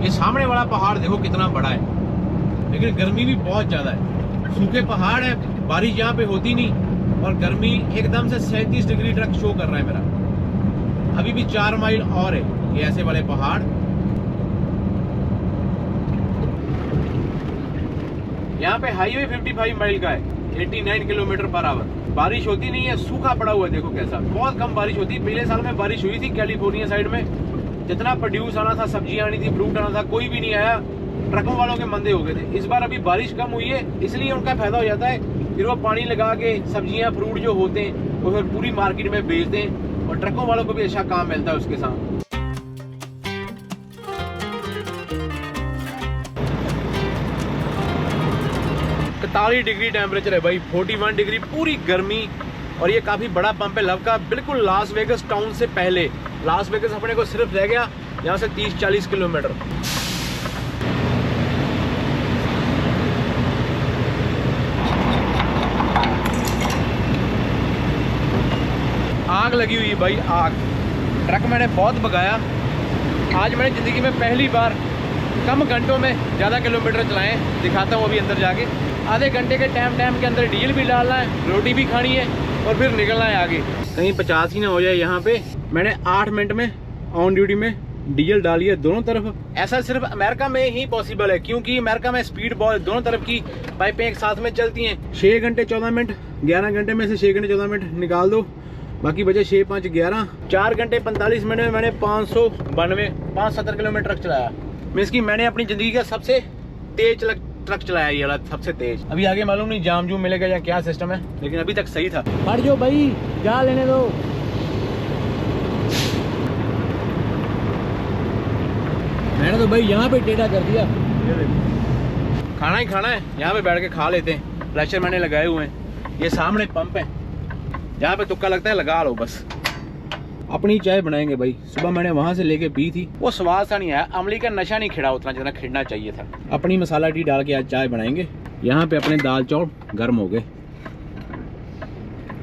ये सामने वाला पहाड़ देखो कितना बड़ा है, लेकिन गर्मी भी बहुत ज्यादा है। सूखे पहाड़ है, बारिश यहाँ पे होती नहीं, और गर्मी एकदम से 37 डिग्री तक शो कर रहा है मेरा। अभी भी 4 माइल और है ये ऐसे वाले पहाड़। यहाँ पे हाईवे 55 माइल का है, 89 किलोमीटर पर आवर। बारिश होती नहीं है, सूखा पड़ा हुआ है। देखो कैसा, बहुत कम बारिश होती है। पिछले साल में बारिश हुई थी कैलिफोर्निया साइड में, जितना प्रोड्यूस आना था, सब्जियां आनी थी, फ्रूट आना था, कोई भी नहीं आया। ट्रकों वालों के मंदे हो गए थे। इस बार अभी बारिश कम हुई है, इसलिए उनका फायदा हो जाता है। फिर वो पानी लगा के सब्जियां फ्रूट जो होते हैं वो फिर पूरी मार्केट में बेचते हैं, और ट्रकों वालों को भी अच्छा काम मिलता है उसके साथ। 41 डिग्री टेम्परेचर है भाई, 41 डिग्री पूरी गर्मी। और ये काफी बड़ा पंप है लव का, बिल्कुल लास वेगस टाउन से पहले। लास वेगस अपने को सिर्फ रह गया यहाँ से 30-40 किलोमीटर। आग लगी हुई है भाई, आग। ट्रक मैंने बहुत भगाया आज। मैंने जिंदगी में पहली बार कम घंटों में ज़्यादा किलोमीटर चलाए। दिखाता हूँ अभी अंदर जाके। आधे घंटे के टाइम के अंदर डीजल भी डालना है, रोटी भी खानी है, और फिर निकलना है आगे। कहीं 50 ही ना हो जाए यहाँ पे। मैंने 8 मिनट में ऑन ड्यूटी में डीजल डाली है दोनों तरफ। ऐसा सिर्फ अमेरिका में ही पॉसिबल है, क्योंकि अमेरिका में स्पीड बहुत, दोनों तरफ की पाइपें एक साथ में चलती हैं। 6 घंटे 14 मिनट, 11 घंटे में से 6 घंटे 14 मिनट निकाल दो, बाकी बचे 6, 5, 11। 4 घंटे 45 मिनट में मैंने 570 किलोमीटर ट्रक चलाया। मीन्स की मैंने अपनी ज़िंदगी का सबसे तेज ट्रक चलाया, ये वाला सबसे तेज। अभी आगे मालूम नहीं जाम जूम मिलेगा या क्या सिस्टम है, लेकिन अभी तक सही था। हट जाओ भाई, जा लेने दो। मैंने तो भाई यहाँ पे टेढ़ा कर दिया। खाना ही खाना है, यहाँ पे बैठ के खा लेते हैं। प्रेशर मैंने लगाए हुए हैं। ये सामने पंप है, जहाँ पे तुक्का लगता है लगा लो बस। अपनी चाय बनाएंगे भाई। सुबह मैंने वहाँ से लेके पी थी, वो स्वाद सा नहीं आया। अमली का नशा नहीं खिड़ा उतना जितना खिड़ना चाहिए था। अपनी मसाला टी डाल के आज चाय बनाएंगे। यहाँ पे अपने दाल चावल गर्म हो गए।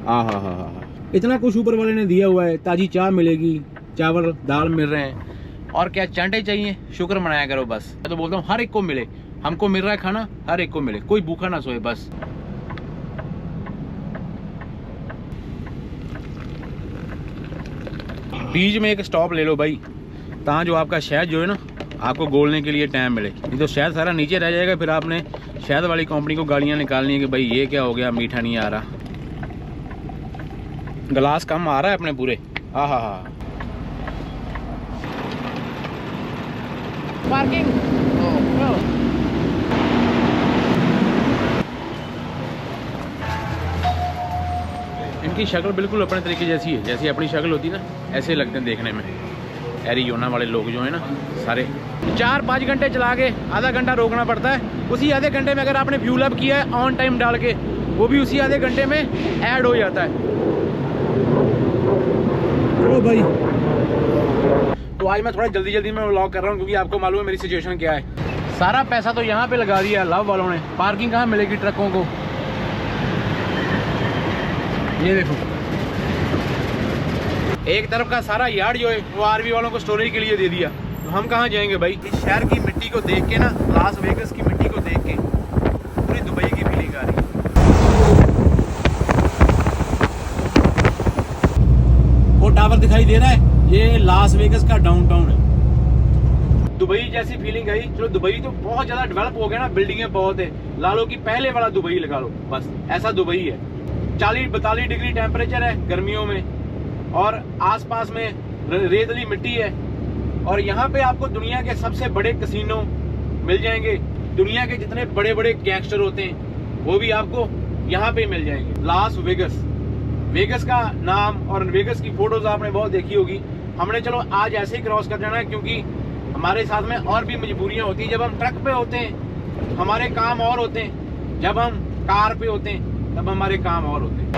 हा, इतना कुछ ऊपर वाले ने दिया हुआ है। ताजी चाय मिलेगी, चावल दाल मिल रहे हैं, और क्या चांटे चाहिए। शुक्र मनाया करो बस। मैं तो बोलता हूँ हर एक को मिले, हमको मिल रहा है खाना, हर एक को मिले, कोई भूखा ना सोए बस। बीच में एक स्टॉप ले लो भाई, ताकि जो आपका शहद जो है ना, आपको गोलने के लिए टाइम मिले। नहीं तो शहद सारा नीचे रह जाएगा, फिर आपने शहद वाली कंपनी को गालियां निकालनी है कि भाई ये क्या हो गया, मीठा नहीं आ रहा। गिलास कम आ रहा है अपने पूरे। हा। पार्किंग। इनकी शक्ल बिल्कुल अपने तरीके जैसी है, जैसी अपनी शक्ल होती है ना, ऐसे लगते हैं देखने में। एरिजोना वाले लोग जो है ना सारे 4-5 घंटे चला के आधा घंटा रोकना पड़ता है। उसी आधे घंटे में अगर आपने फ्यूल अप किया है ऑन टाइम डाल के, वो भी उसी आधे घंटे में ऐड हो जाता है। ओ भाई, तो आज मैं थोड़ा जल्दी में व्लॉग कर रहा हूँ, क्योंकि आपको मालूम है मेरी सिचुएशन क्या है। सारा पैसा तो यहाँ पे लगा दिया लव वालों ने। पार्किंग कहाँ मिलेगी ट्रकों को, ये देखो। एक तरफ का सारा यार्ड जो है वो आर्मी वालों को स्टोरेज के लिए दे दिया, तो हम कहाँ जाएंगे भाई। इस शहर की मिट्टी को देख के ना, लास वेगस की मिट्टी को देख के पूरी दुबई की फीलिंग आ रही है। वो टावर दिखाई दे रहा है, ये लास वेगस का डाउनटाउन है। दुबई जैसी फीलिंग आई। चलो दुबई तो बहुत ज्यादा डेवलप हो गया ना, बिल्डिंगें बहुत है, ला लो कि पहले वाला दुबई लगा लो, बस ऐसा दुबई है। 40-42 डिग्री टेम्परेचर है गर्मियों में, और आसपास में रेतली मिट्टी है। और यहाँ पे आपको दुनिया के सबसे बड़े कसिनो मिल जाएंगे, दुनिया के जितने बड़े बड़े गैंगस्टर होते हैं वो भी आपको यहाँ पे मिल जाएंगे। लास वेगस, वेगस का नाम और वेगस की फोटोज आपने बहुत देखी होगी। हमने चलो आज ऐसे ही क्रॉस कर जाना है, क्योंकि हमारे साथ में और भी मजबूरियां होती हैं। जब हम ट्रक पे होते हैं हमारे काम और होते हैं, जब हम कार पे होते हैं तब हमारे काम और होते हैं।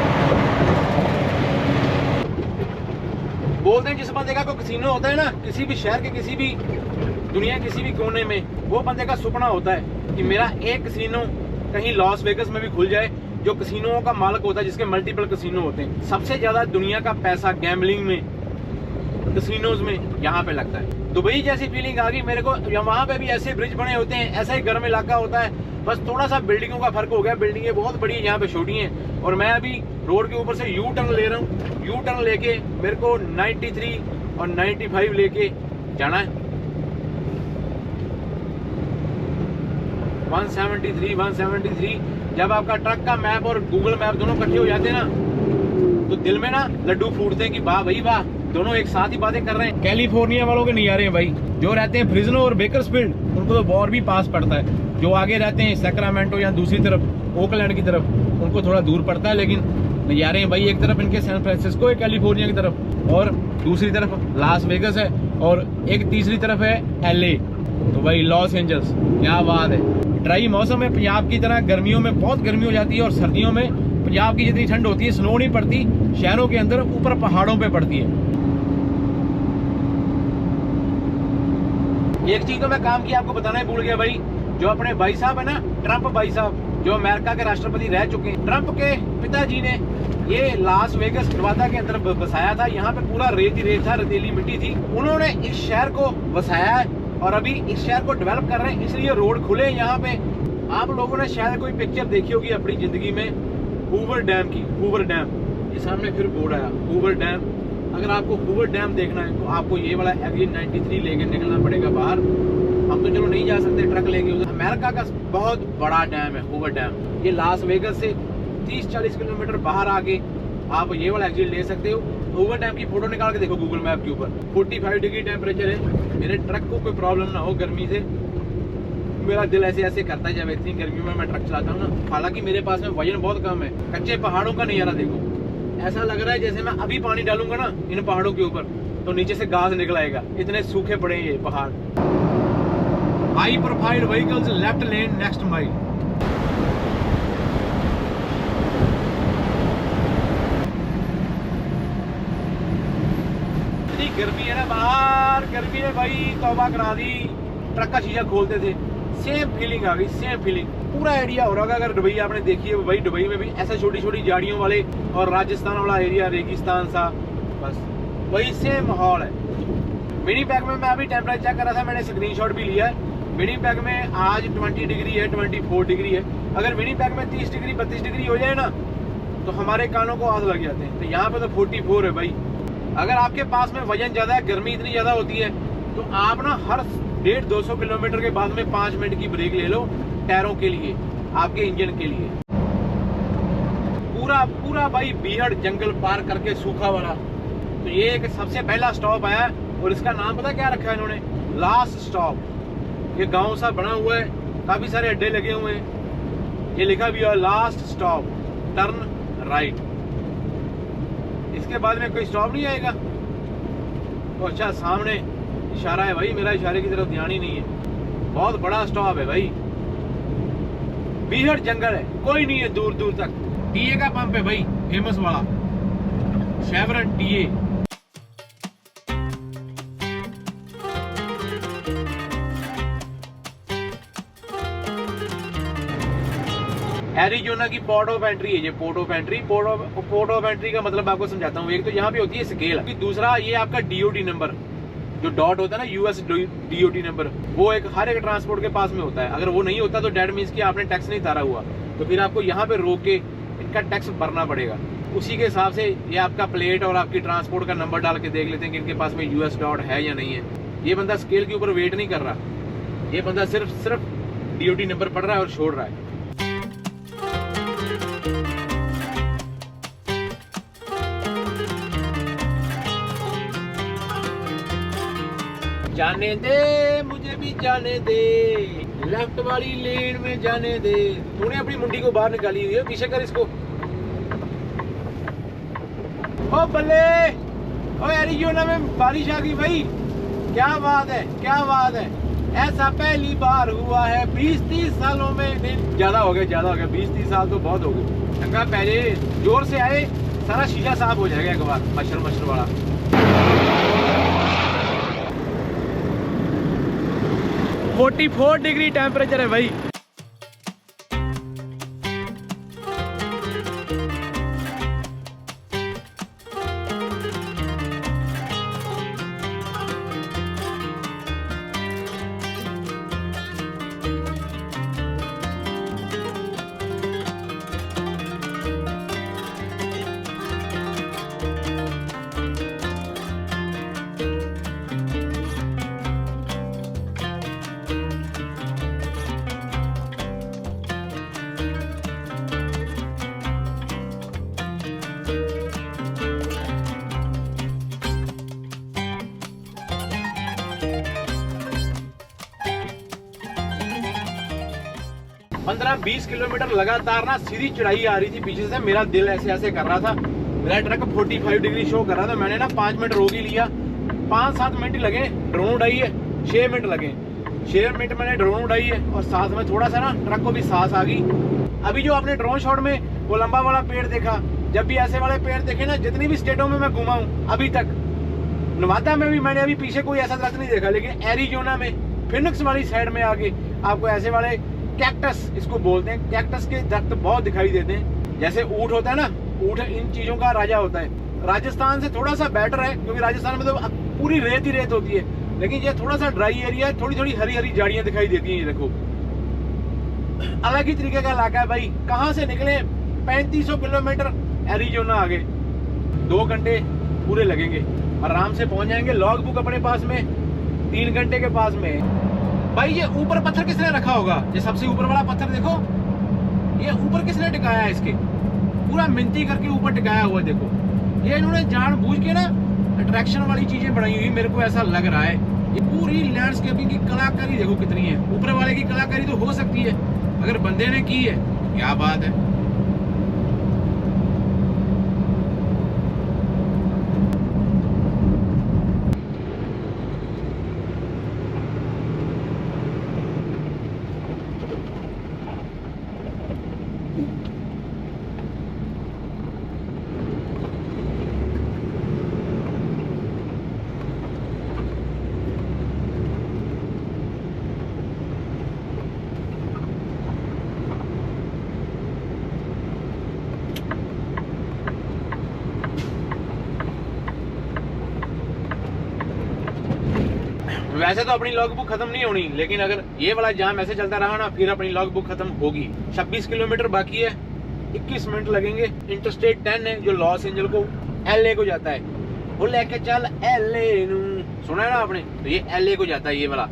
बोलते हैं जिस बंदे का कोई कसिनो होता है ना, किसी भी शहर के, किसी भी दुनिया किसी भी कोने में, वो बंदे का सपना होता है कि मेरा एक कसिनो कहीं लॉस वेगस में भी खुल जाए, जो कसिनों का मालिक होता है, जिसके मल्टीपल कसिनो होते हैं। सबसे ज्यादा दुनिया का पैसा गैम्बलिंग में, कसिनोज में यहाँ पे लगता है। दुबई जैसी फीलिंग आ गई मेरे को। वहाँ पे भी ऐसे ब्रिज बने होते हैं, ऐसा ही गर्म इलाका होता है, बस थोड़ा सा बिल्डिंगों का फर्क हो गया। बिल्डिंगें बहुत बड़ी हैं, यहाँ पे छोटी हैं। और मैं अभी रोड के ऊपर से यू टर्न ले रहा हूँ। यू टर्न लेके मेरे को 93 और 95 लेके जाना है। 173 जब आपका ट्रक का मैप और गूगल मैप दोनों इकट्ठे हो जाते हैं ना, तो दिल में ना लड्डू फूटते हैं कि वाह भाई वाह, दोनों एक साथ ही बातें कर रहे हैं। कैलिफोर्निया वालों के नहीं आ रहे हैं भाई, जो रहते हैं फ्रिजनो और बेकर्सफील्ड, उनको तो और भी पास पड़ता है। जो आगे रहते हैं सैक्रामेंटो या दूसरी तरफ ओकलैंड की तरफ, उनको थोड़ा दूर पड़ता है, लेकिन नहीं आ रहे हैं भाई। एक तरफ इनके सैन फ्रांसिस्को है कैलिफोर्निया की तरफ, और दूसरी तरफ लास वेगस है, और एक तीसरी तरफ है LA, तो भाई लॉस एंजल्स। क्या बात है। ड्राई मौसम है पंजाब की तरह, गर्मियों में बहुत गर्मी हो जाती है, और सर्दियों में पंजाब की जितनी ठंड होती है, स्नो नहीं पड़ती शहरों के अंदर, ऊपर पहाड़ों पे पड़ती है। एक चीज तो मैं काम की आपको बताना ही भूल गया भाई। जो अपने भाई साहब है ना, ट्रंप भाई साहब, जो अमेरिका के राष्ट्रपति रह चुके हैं, ट्रंप के पिताजी ने ये लास वेगस नेवादा के अंदर बसाया था। यहाँ पे पूरा रेत ही रेत था, रेतीली मिट्टी थी। उन्होंने इस शहर को बसाया है, और अभी इस शहर को डेवलप कर रहे हैं, इसलिए रोड खुले यहाँ पे। आप लोगों ने शायद कोई पिक्चर देखी होगी अपनी जिंदगी में हूवर डैम की। हूवर डैम, ये सामने फिर बोर्ड आया हूवर डैम। अगर आपको हूवर डैम देखना है तो आपको ये वाला एग्जिट 93 लेके निकलना पड़ेगा बाहर। हम तो चलो नहीं जा सकते ट्रक लेके उधर। अमेरिका का बहुत बड़ा डैम है हूवर डैम। ये लास वेगस से 30-40 किलोमीटर बाहर आके आप ये वाला एग्जिट ले सकते हो। हूवर डैम की फोटो निकाल के देखो गूगल मैप के ऊपर। 45 डिग्री टेम्परेचर है। मेरे ट्रक को कोई प्रॉब्लम ना हो गर्मी से। मेरा दिल ऐसे ऐसे करता है जब इतनी गर्मी में मैं ट्रक चलाता हूँ ना। हालांकि मेरे पास में वजन बहुत कम है। कच्चे पहाड़ों का नजारा देखो, ऐसा लग रहा है जैसे मैं अभी पानी डालूंगा ना इन पहाड़ों के ऊपर तो नीचे से घास निकल आएगा, इतने सूखे पड़े हैं ये पहाड़। हाई प्रोफाइल व्हीकल्स लेफ्ट लेन नेक्स्ट माइल। इतनी गर्मी है ना बाहर, गर्मी है भाई, तौबा करा दी। ट्रक का शीशा खोलते थे, सेम फीलिंग आ गई, सेम फीलिंग। पूरा आइडिया हो रहा है अगर दुबई आपने देखी है, भाई दुबई में भी ऐसा छोटी छोटी झाड़ियों वाले और राजस्थान वाला एरिया, रेगिस्तान सा, बस वही सेम माहौल है। मिनी पैक में मैं अभी टेम्परेचर चेक कर रहा था, मैंने स्क्रीनशॉट भी लिया है। मिनी पैक में आज 20 डिग्री है, 24 डिग्री है। अगर मिनी पैक में 30 डिग्री 32 डिग्री हो जाए ना तो हमारे कानों को आग लग जाते हैं। तो यहाँ पे तो 44 है भाई। अगर आपके पास में वजन ज्यादा है, गर्मी इतनी ज्यादा होती है, तो आप ना हर 150-200 किलोमीटर के बाद में 5 मिनट की ब्रेक ले लो टायरों के लिए, आपके इंजन के लिए। पूरा पूरा भाई बीहड़ जंगल पार करके सूखा वाला। तो ये एक सबसे पहला स्टॉप आया और इसका नाम पता क्या रखा है इन्होंने? Last stop. ये गांव सा बना हुआ है, काफी सारे अड्डे लगे हुए हैं। ये लिखा भी है लास्ट स्टॉप टर्न राइट। इसके बाद में कोई स्टॉप नहीं आएगा। तो अच्छा सामने इशारा है भाई, मेरा इशारे की तरफ ध्यान ही नहीं है। बहुत बड़ा स्टॉप है भाई, बीहड़ जंगल है, कोई नहीं है दूर दूर तक। टीए का पंप है भाई, फेमस वाला शेवरन टीए। एरिजोना की पोर्ट ऑफ एंट्री है ये, port of entry. Port of entry का मतलब आपको समझाता हूँ। एक तो यहाँ पे होती है स्केल, दूसरा ये आपका डीओटी नंबर, जो डॉट होता है ना, यूएस डीओटी नंबर, वो एक हर एक ट्रांसपोर्ट के पास में होता है। अगर वो नहीं होता तो डेट मीन्स कि आपने टैक्स नहीं तारा हुआ, तो फिर आपको यहाँ पे रोक के इनका टैक्स भरना पड़ेगा। उसी के हिसाब से ये आपका प्लेट और आपकी ट्रांसपोर्ट का नंबर डाल के देख लेते हैं कि इनके पास में यूएस डॉट है या नहीं है। ये बंदा स्केल के ऊपर वेट नहीं कर रहा, ये बंदा सिर्फ डीओटी नंबर पढ़ रहा है और छोड़ रहा है। जाने दे मुझे भी जाने दे, लेफ्ट वाली लेन में जाने दे। तूने अपनी मुंडी को बाहर निकाली हुई है, पीछे कर इसको। ओ बल्ले, ओ एरिजोना में बारिश आ गई भाई, क्या बात है, क्या बात है। ऐसा पहली बार हुआ है 20-30 सालों में। नहीं, ज्यादा हो गया 20-30 साल तो बहुत हो गए। चंगा पहले जोर से आए, सारा शीशा साफ हो जाएगा एक बार, मच्छर वाला। 44 डिग्री टेम्परेचर है भाई। पंद्रह 20 किलोमीटर लगातार ना सीधी चढ़ाई आ रही थी पीछे से। मेरा दिल ऐसे ऐसे कर रहा था, मेरा ट्रक 45 डिग्री शो कर रहा था। मैंने ना 5 मिनट रोक ही लिया, 5-7 मिनट लगे, ड्रोन उड़ाई है। 6 मिनट लगे, 6 मिनट मैंने ड्रोन उड़ाई है, और साथ में थोड़ा सा ना ट्रक को भी सांस आ गई। अभी जो आपने ड्रोन शॉट में वो लंबा वाला पेड़ देखा, जब भी ऐसे वाले पेड़ देखे ना, जितनी भी स्टेटों में मैं घूमा हूँ अभी तक, नवादा में भी मैंने अभी पीछे कोई ऐसा दरख्त नहीं देखा, लेकिन एरिजोना में फिनिक्स वाली साइड में आके आपको ऐसे वाले कैक्टस, इसको बोलते हैं, कैक्टस के दरख्त बहुत दिखाई देते हैं। जैसे ऊंट होता है ना, ऊंट इन चीजों का राजा होता है। राजस्थान से थोड़ा सा बेटर है, क्योंकि राजस्थान में तो पूरी रेत ही रेत होती है, लेकिन ये थोड़ा सा ड्राई एरिया है, थोड़ी थोड़ी हरी हरी झाड़ियां दिखाई देती हैं। ये देखो, अलग ही तरीके का इलाका है भाई। कहाँ से निकले 3500 किलोमीटर, एरिजोना आगे 2 घंटे पूरे लगेंगे, आराम से पहुंच जाएंगे। लॉग बुक अपने पास में 3 घंटे के पास में। भाई ये ऊपर पत्थर किसने रखा होगा? ये सबसे ऊपर वाला पत्थर देखो, ये ऊपर किसने टिकाया है? इसके पूरा मिनती करके ऊपर टिकाया हुआ है। देखो, ये इन्होंने जानबूझ के ना अट्रैक्शन वाली चीजें बनाई हुई, मेरे को ऐसा लग रहा है। ये पूरी लैंडस्केपिंग की कलाकारी देखो कितनी है। ऊपर वाले की कलाकारी तो हो सकती है, अगर बंदे ने की है, क्या बात है। वैसे तो अपनी लॉग बुक खत्म नहीं होनी, लेकिन अगर ये वाला जाम ऐसे चलता रहा ना, फिर अपनी लॉग बुक खत्म होगी। 26 किलोमीटर बाकी है, 21 मिनट लगेंगे। इंटरस्टेट 10 है जो लॉस एंजल को LA को जाता है, वो लेके चल LA नू, सुना है ना आपने? तो ये LA को जाता है ये वाला।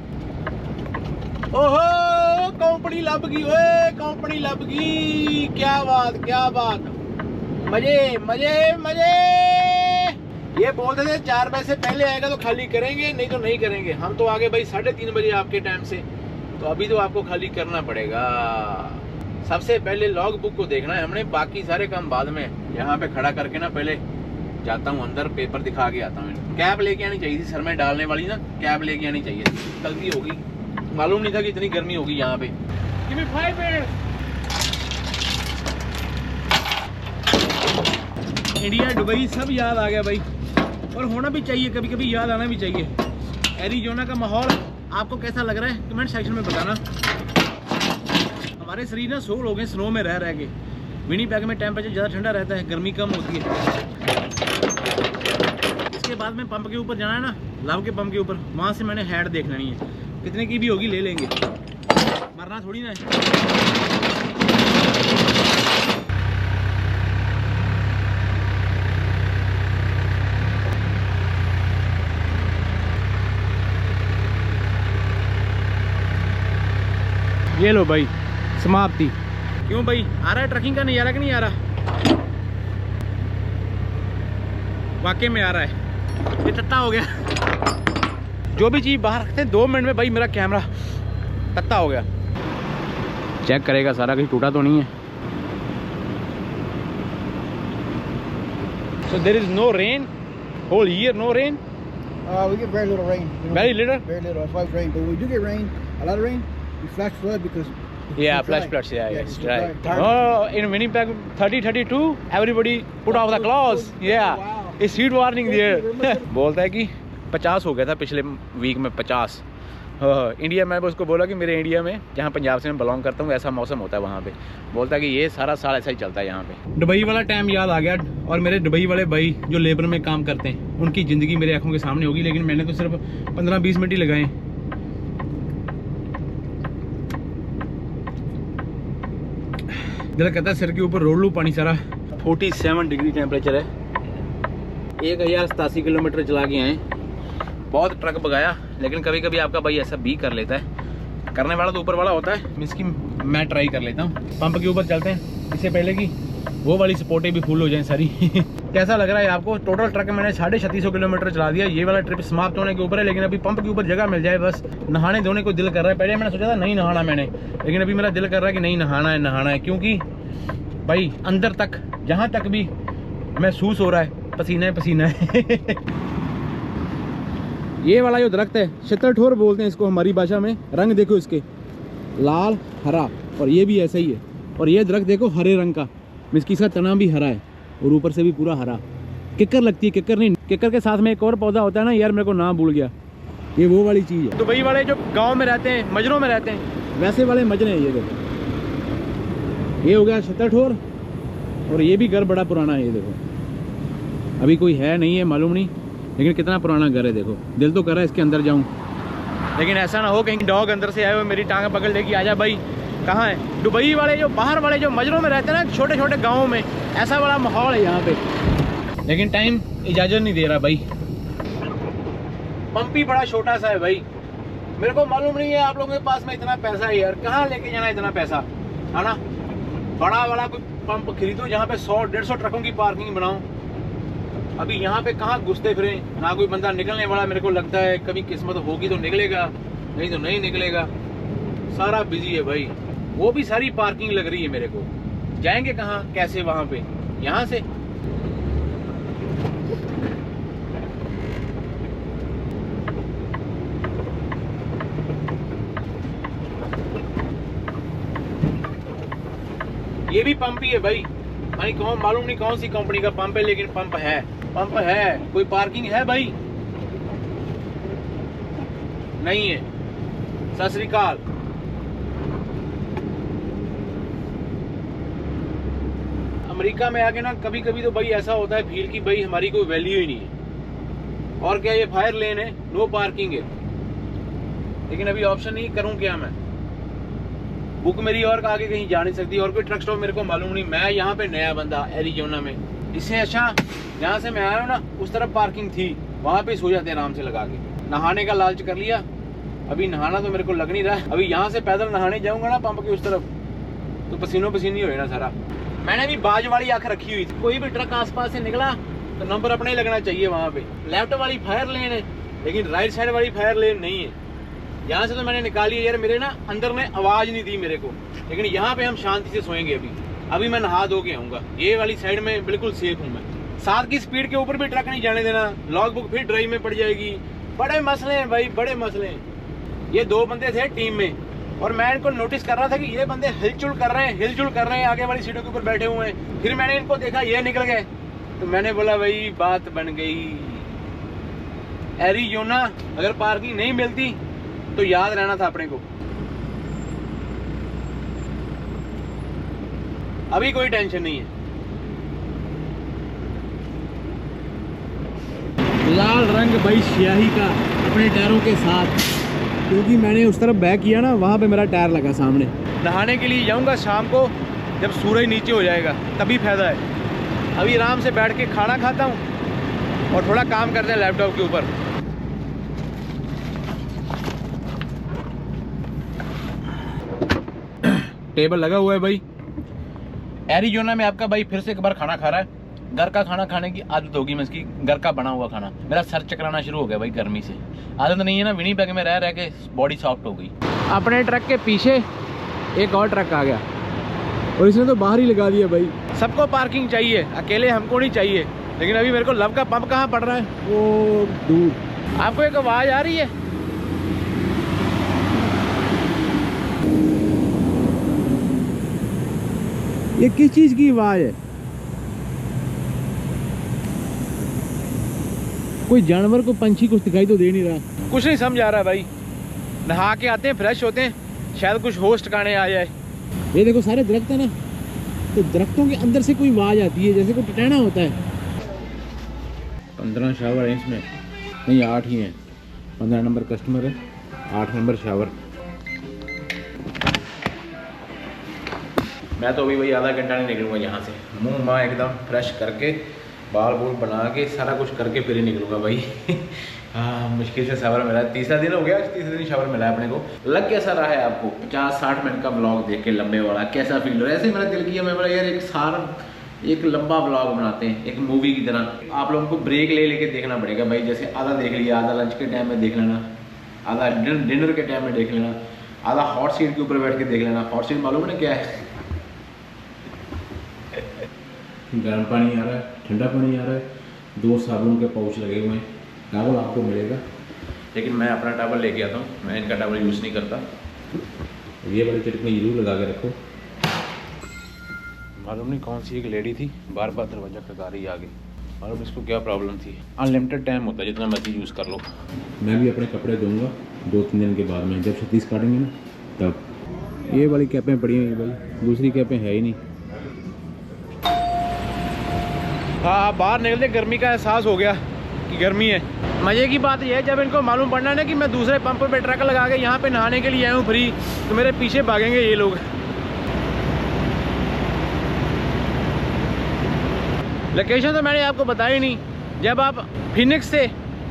ओहो, कंपनी लब गई, ओए कंपनी लब गई, क्या बात, क्या बात, मजे मजे मजे। ये बोलते थे 4 बजे से पहले आएगा तो खाली करेंगे, नहीं तो नहीं करेंगे। हम तो आगे भाई 3:30 बजे आपके टाइम से, तो अभी तो आपको खाली करना पड़ेगा। सबसे पहले लॉग बुक को देखना है हमने, बाकी सारे काम बाद में। यहाँ पे खड़ा करके ना पहले जाता हूँ अंदर, पेपर दिखा के आता हूँ। कैप लेके आनी चाहिए थी, सर में डालने वाली ना कैप लेके आनी चाहिए थी, गलती होगी। मालूम नहीं था कि इतनी गर्मी होगी यहाँ पे। इंडिया, दुबई सब याद आ गया भाई, और होना भी चाहिए, कभी कभी याद आना भी चाहिए। एरिजोना का माहौल आपको कैसा लग रहा है कमेंट सेक्शन में बताना। हमारे शरीर ना सोल हो गए स्नो में रह के। विनिपेग में टेम्परेचर ज़्यादा ठंडा रहता है, गर्मी कम होती है। इसके बाद में पंप के ऊपर जाना है ना, लव के पंप के ऊपर, वहाँ से मैंने हेड देख लेनी है, कितने की भी होगी ले लेंगे, मरना थोड़ी ना है। ये लो भाई समाप्ति। क्यों भाई, आ रहा है ट्रकिंग का नज़ारा कि नहीं आ रहा? वाकई में आ रहा है। ये तत्ता हो गया। जो भी चीज़ बाहर रखते हैं 2 मिनट में भाई मेरा कैमरा तत्ता हो गया। चेक करेगा सारा, कहीं टूटा तो नहीं है। So there is no rain, whole year no rain. We get very little rain. Very little? Very little. That's why it's rain. But when we do get rain, a lot of rain, we flash flood because. Yeah, it's flash dry. floods. Yeah, it's it's dry. dry. Oh, in Winnipeg 30-32, everybody put off the clothes. Yeah, Wow. it's heat warning there. बोलता है कि 50 हो गया था पिछले week में 50। India में उसको बोला कि मेरे इंडिया में, जहाँ पंजाब से मैं बिलोंग करता हूँ, ऐसा मौसम होता है वहाँ पे। बोलता है कि ये सारा साल ऐसा ही चलता है यहाँ पे। दुबई वाला टाइम याद आ गया, और मेरे दुबई वाले भाई जो लेबर में काम करते हैं उनकी ज़िंदगी मेरे आंखों के सामने होगी, लेकिन मैंने तो सिर्फ 15-20 मिनट ही लगाए। दिल कहता है सिर के ऊपर रोड लूँ पानी सारा। 47 डिग्री टेम्परेचर है। 1087 किलोमीटर चला के आए, बहुत ट्रक भगाया, लेकिन कभी कभी आपका भाई ऐसा भी कर लेता है। करने वाला तो ऊपर वाला होता है, मीन्स की मैं ट्राई कर लेता हूँ। पंप के ऊपर चलते हैं, इससे पहले कि वो वाली सपोर्टें भी फुल हो जाएं सारी। कैसा लग रहा है आपको? टोटल ट्रक मैंने 3650 किलोमीटर चला दिया। ये वाला ट्रिप समाप्त होने के ऊपर है, लेकिन अभी पंप के ऊपर जगह मिल जाए बस। नहाने धोने को दिल कर रहा है। पहले मैंने सोचा था नहीं नहाना मैंने, लेकिन अभी मेरा दिल कर रहा है कि नहीं नहाना है, क्योंकि भाई अंदर तक जहाँ तक भी महसूस हो रहा है पसीना है पसीना है। ये वाला जो दरख्त है शतरठोर बोलते हैं इसको हमारी भाषा में। रंग देखो इसके, लाल हरा, और ये भी ऐसा ही है। और ये दरख्त देखो हरे रंग का, मीन्स की इसका तना भी हरा है और ऊपर से भी पूरा हरा। किक्कर लगती है, किक्कर नहीं, किक्कर के साथ में एक और पौधा होता है ना यार, मेरे को नाम भूल गया। ये वो वाली चीज़ है। दुबई वाले जो गाँव में रहते हैं, मजरों में रहते हैं, वैसे वाले मजरे हैं ये देखो। ये हो गया शतरठोर, और ये भी घर बड़ा पुराना है। ये देखो अभी कोई है नहीं है मालूम नहीं, लेकिन कितना पुराना घर है देखो। दिल तो कर रहा है इसके अंदर जाऊं, लेकिन ऐसा ना हो कहीं डॉग अंदर से आए हुए मेरी टांग पकड़ लेगी, आजा भाई कहाँ है। दुबई वाले जो बाहर वाले जो मजरों में रहते हैं ना, छोटे छोटे गाँवों में, ऐसा बड़ा माहौल है यहाँ पे, लेकिन टाइम इजाज़त नहीं दे रहा भाई। पंप भी बड़ा छोटा सा है भाई। मेरे को मालूम नहीं है आप लोगों के पास में इतना पैसा है यार, कहाँ लेके जाना इतना पैसा, है ना। बड़ा वाला कोई पंप खरीदो जहाँ पे 100-150 ट्रकों की पार्किंग बनाओ। अभी यहाँ पे कहाँ घुसते फिरे, ना कोई बंदा निकलने वाला। मेरे को लगता है कभी किस्मत होगी तो निकलेगा, नहीं तो नहीं निकलेगा। सारा बिजी है भाई। वो भी सारी पार्किंग लग रही है मेरे को। जाएंगे कहाँ कैसे वहाँ पे? यहाँ से ये भी पंप ही है भाई। नहीं कौन मालूम नहीं कौन सी कंपनी का पंप है, लेकिन पंप है, पंप है। कोई पार्किंग है भाई? नहीं है। सत श्री अकाल। अमेरिका में आके ना कभी कभी तो भाई ऐसा होता है फील की भाई हमारी कोई वैल्यू ही नहीं है। और क्या ये फायर लेन है, नो पार्किंग है, लेकिन अभी ऑप्शन नहीं, करूं क्या मैं? बुक मेरी और आगे कहीं जा नहीं सकती, और कोई ट्रक स्टॉप मेरे को मालूम नहीं। मैं यहाँ पे नया बंदा एरिजोना में, इससे अच्छा जहाँ से मैं आया हूँ ना उस तरफ पार्किंग थी, वहाँ पे सो जाते आराम से लगा के। नहाने का लालच कर लिया, अभी नहाना तो मेरे को लग नहीं रहा है। अभी यहाँ से पैदल नहाने जाऊंगा ना पंप के उस तरफ तो पसीनो पसीनी हो ना सारा। मैंने भी बाज वाली आंख रखी हुई थी, कोई भी ट्रक आसपास से निकला तो नंबर अपना ही लगना चाहिए वहाँ पे। लेफ्ट वाली फायर लेन है, लेकिन राइट साइड वाली फायर लेन नहीं है। यहाँ से तो मैंने निकाली है यार, मेरे ना अंदर ने आवाज नहीं दी मेरे को, लेकिन यहाँ पे हम शांति से सोएंगे। अभी मैं नहा धो के आऊंगा। ये वाली साइड में बिल्कुल सेफ हूँ मैं। 7 की स्पीड के ऊपर भी ट्रक नहीं जाने देना, लॉग बुक फिर ड्राइव में पड़ जाएगी। बड़े मसले हैं भाई, बड़े मसले हैं। ये 2 बंदे थे टीम में, और मैं इनको नोटिस कर रहा था कि ये बंदे हिलचुल कर रहे हैं, आगे वाली सीटों के ऊपर बैठे हुए हैं। फिर मैंने इनको देखा ये निकल गए, तो मैंने बोला भाई बात बन गई। एरिजोना अगर पार्किंग नहीं मिलती तो याद रहना था अपने को। अभी कोई टेंशन नहीं है। लाल रंग भाई स्याही का अपने टायरों के साथ, क्योंकि मैंने उस तरफ बैक किया ना, वहाँ पे मेरा टायर लगा सामने। नहाने के लिए जाऊँगा शाम को जब सूरज नीचे हो जाएगा, तभी फ़ायदा है। अभी आराम से बैठ के खाना खाता हूँ और थोड़ा काम करते हैं लैपटॉप के ऊपर। टेबल लगा हुआ है भाई। एरिजोना में आपका भाई फिर से एक बार खाना खा रहा है। घर का खाना खाने की आदत होगी मैं इसकी, घर का बना हुआ खाना। मेरा सर चकराना शुरू हो गया भाई गर्मी से, आदत नहीं है ना, विनीपेग में रह के बॉडी सॉफ्ट हो गई। अपने ट्रक के पीछे एक और ट्रक आ गया और इसने तो बाहर ही लगा दिया भाई। सबको पार्किंग चाहिए, अकेले हमको नहीं चाहिए। लेकिन अभी मेरे को लव का पंप कहाँ पड़ रहा है, वो दूर। आपको एक आवाज़ आ रही है, ये किस चीज़ की आवाज़ है? कोई जानवर को, पंछी कुछ दिखाई तो दे नहीं रहा। कुछ नहीं समझ आ रहा भाई। नहा के आते हैं, फ्रेश होते हैं, शायद कुछ होश ठिकाने आ जाए। ये देखो सारे दरख्त है ना, तो दरख्तों के अंदर से कोई आवाज़ आती है जैसे कोई टटैना होता है। 15 शावर है इसमें, नहीं 8 ही हैं। 15 नंबर कस्टमर है, 8 नंबर शावर। मैं तो अभी भाई आधा घंटा नहीं निकलूँगा यहाँ से। मुँह माँ एकदम फ्रेश करके, बाल बूल बना के, सारा कुछ करके फिर ही निकलूँगा भाई। हाँ, मुश्किल से शावर मिला है। तीसरा दिन हो गया, तीसरे दिन शावर मिला है अपने को। लग कैसा रहा है आपको 50-60 मिनट का ब्लॉग देख के लंबे वाला? कैसा फील हो रहा है? ऐसे मेरा दिल किया, मैं बोला यार एक लंबा ब्लॉग बनाते हैं, एक मूवी की तरह। आप लोगों को ब्रेक ले लेके देखना पड़ेगा भाई। जैसे आधा देख लिया, आधा लंच के टाइम में देख लेना, आधा डिनर के टाइम में देख लेना, आधा हॉट सीट के ऊपर बैठ के देख लेना। हॉट सीट मालूम है ना क्या है? गर्म पानी आ रहा है, ठंडा पानी आ रहा है, 2 साबुन के पाउच लगे हुए हैं। टॉवल आपको मिलेगा, लेकिन मैं अपना टॉवल लेके आता हूँ, मैं इनका टॉवल यूज़ नहीं करता। ये वाली चटनी जरूर लगा के रखो। मालूम नहीं कौन सी एक लेडी थी, बार बार दरवाज़ा खटका रही आगे। मालूम इसको क्या प्रॉब्लम थी। अनलिमिटेड टाइम होता है, जितना मर्जी यूज़ कर लो। मैं भी अपने कपड़े धोऊँगा 2-3 दिन के बाद में, जब 36 काटेंगे ना तब। ये वाली कैपें पड़ी हुई भाई, दूसरी कैपें है ही नहीं। हाँ, बाहर निकलते गर्मी का एहसास हो गया कि गर्मी है। मज़े की बात यह है, जब इनको मालूम पड़ना ना कि मैं दूसरे पंप पे ट्रक लगा के यहाँ पे नहाने के लिए आया हूँ फ्री, तो मेरे पीछे भागेंगे ये लोग। लोकेशन तो मैंने आपको बताया ही नहीं। जब आप फिनिक्स से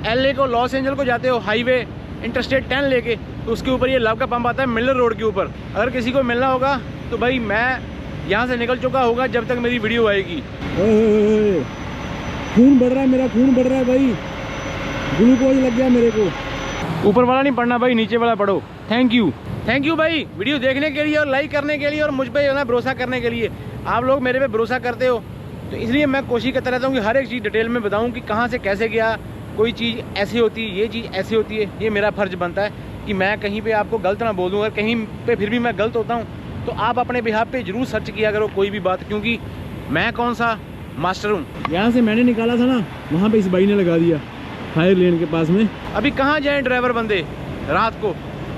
LA को, लॉस एंजल को जाते हो हाईवे इंटरस्टेट 10 लेके, तो उसके ऊपर ये लव का पंप आता है मिलर रोड के ऊपर। अगर किसी को मिलना होगा तो भाई मैं यहाँ से निकल चुका होगा जब तक मेरी वीडियो आएगी। खून बढ़ रहा है, मेरा खून बढ़ रहा है भाई, ग्लूकोज लग गया मेरे को। ऊपर वाला नहीं पढ़ना भाई, नीचे वाला पढ़ो। थैंक यू भाई वीडियो देखने के लिए और लाइक करने के लिए और मुझ पे ना भरोसा करने के लिए। आप लोग मेरे पे भरोसा करते हो, तो इसलिए मैं कोशिश करता रहता हूँ कि हर एक चीज़ डिटेल में बताऊँ कि कहाँ से कैसे गया, कोई चीज़ ऐसी होती है, ये चीज़ ऐसी होती है। ये मेरा फ़र्ज़ बनता है कि मैं कहीं पे आपको गलत ना बोल दूँ। अगर कहीं पे फिर भी मैं गलत होता हूँ तो आप अपने बिहाफ पे जरूर सर्च किया करो कोई भी बात, क्योंकि मैं कौन सा मास्टर हूँ। यहाँ से मैंने निकाला था ना, वहाँ पे इस भाई ने लगा दिया फायर लेन के पास में। अभी कहाँ जाएँ ड्राइवर बंदे, रात को